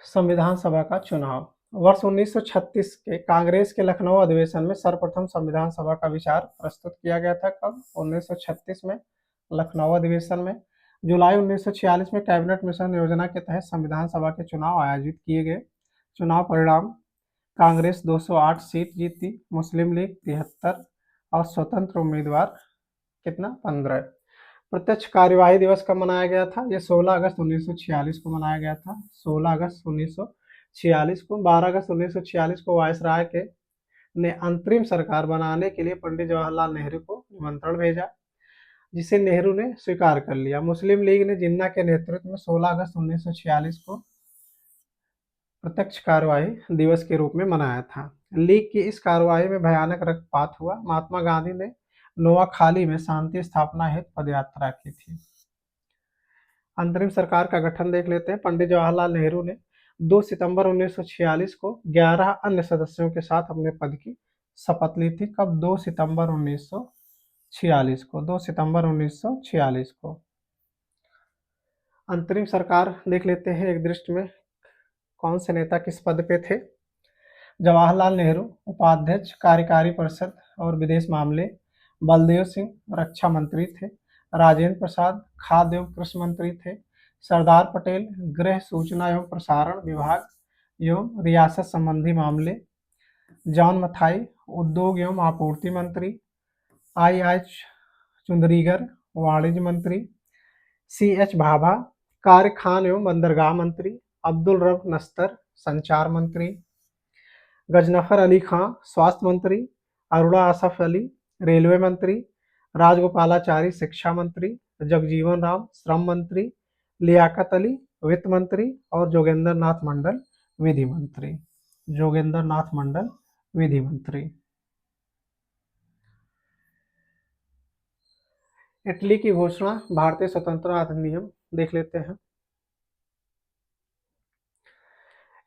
संविधान सभा का चुनाव वर्ष 1936 के कांग्रेस के लखनऊ अधिवेशन में सर्वप्रथम संविधान सभा का विचार प्रस्तुत किया गया था। कब? 1936 में लखनऊ अधिवेशन में। जुलाई 1946 में कैबिनेट मिशन योजना के तहत संविधान सभा के चुनाव आयोजित किए गए। चुनाव परिणाम: कांग्रेस 208 सीट जीती, मुस्लिम लीग 73 और स्वतंत्र उम्मीदवार कितना? 15। प्रत्यक्ष कार्यवाही दिवस कब मनाया गया था? ये 16 अगस्त 1946 को मनाया गया था। 16 अगस्त 1946 को। 12 अगस्त 1946 को वायसराय के ने अंतरिम सरकार बनाने के लिए पंडित जवाहरलाल नेहरू को निमंत्रण भेजा जिसे नेहरू ने स्वीकार कर लिया। मुस्लिम लीग ने जिन्ना के नेतृत्व में 16 अगस्त 1946 को प्रत्यक्ष कार्यवाही दिवस के रूप में मनाया था। लीग की इस कार्यवाही में भयानक रक्तपात हुआ। महात्मा गांधी ने नोआखाली में शांति स्थापना हेतु पदयात्रा की थी। अंतरिम सरकार का गठन देख लेते हैं। पंडित जवाहरलाल नेहरू ने 2 सितंबर 1946 को 11 अन्य सदस्यों के साथ अपने पद की शपथ ली थी। कब? 2 सितंबर 1946 को। 2 सितंबर 1946 को। अंतरिम सरकार देख लेते हैं एक दृष्टि में कौन से नेता किस पद पे थे। जवाहरलाल नेहरू उपाध्यक्ष कार्यकारी परिषद और विदेश मामले। बलदेव सिंह रक्षा मंत्री थे। राजेंद्र प्रसाद खाद्य एवं कृषि मंत्री थे। सरदार पटेल गृह सूचना एवं प्रसारण विभाग एवं रियासत संबंधी मामले। जॉन मथाई उद्योग एवं आपूर्ति मंत्री। आई चुंदरीगर वाणिज्य मंत्री। CH भाभा कार्य खान एवं बंदरगाह मंत्री। अब्दुल रब नस्तर संचार मंत्री। गजनफर अली खां स्वास्थ्य मंत्री। अरुणा असफ अली रेलवे मंत्री। राजगोपालाचारी शिक्षा मंत्री। जगजीवन राम श्रम मंत्री। लियाकत अली वित्त मंत्री और जोगेंद्र नाथ मंडल विधि मंत्री। जोगेंद्र नाथ मंडल विधि मंत्री। इटली की घोषणा, भारतीय स्वतंत्रता अधिनियम देख लेते हैं।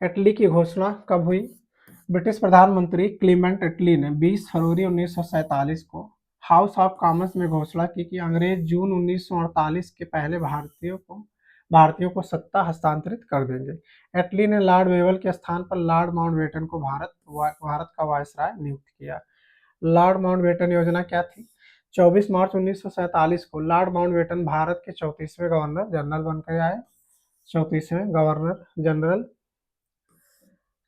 इटली की घोषणा कब हुई? ब्रिटिश प्रधानमंत्री क्लीमेंट इटली ने 20 फरवरी 1947 को हाउस ऑफ कॉमन्स में घोषणा की कि अंग्रेज जून 1948 के पहले भारतीयों को सत्ता हस्तांतरित कर देंगे। इटली ने लॉर्ड वेवल के स्थान पर लॉर्ड माउंटबेटन को भारत का वायसराय नियुक्त किया। लॉर्ड माउंटबेटन योजना क्या थी? 24 मार्च 1947 को लॉर्ड माउंटबेटन भारत के 34वें गवर्नर जनरल बनकर आए। 34वें गवर्नर जनरल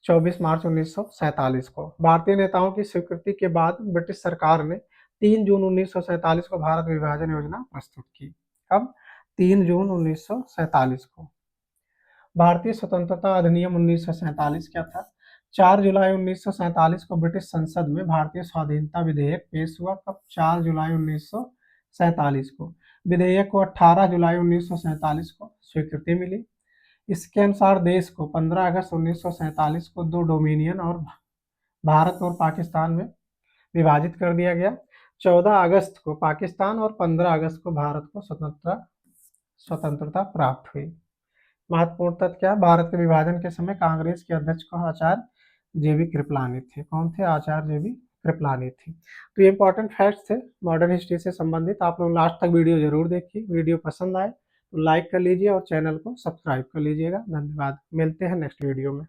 24 मार्च 1947 को। भारतीय नेताओं की स्वीकृति के बाद ब्रिटिश सरकार ने 3 जून 1947 को भारत विभाजन योजना प्रस्तुत की। कब? 3 जून 1947 को। भारतीय स्वतंत्रता अधिनियम 1947 क्या था? 4 जुलाई 1947 को ब्रिटिश संसद में भारतीय स्वाधीनता विधेयक पेश हुआ। कब? 4 जुलाई 1947 को। विधेयक को 18 जुलाई 1947 को स्वीकृति मिली। इसके अनुसार देश को 15 अगस्त 1947 को 2 डोमिनियन और भारत और पाकिस्तान में विभाजित कर दिया गया। 14 अगस्त को पाकिस्तान और 15 अगस्त को भारत को स्वतंत्रता प्राप्त हुई। महत्वपूर्ण तथ्य क्या? भारत के विभाजन के समय कांग्रेस के अध्यक्ष को आचार्य JB कृपलानी थे। कौन थे? आचार्य JB कृपलानी थी। तो ये इंपॉर्टेंट फैक्ट्स थे मॉडर्न हिस्ट्री से संबंधित। आप लोग लास्ट तक वीडियो जरूर देखिए। वीडियो पसंद आए तो लाइक कर लीजिए और चैनल को सब्सक्राइब कर लीजिएगा। धन्यवाद। मिलते हैं नेक्स्ट वीडियो में।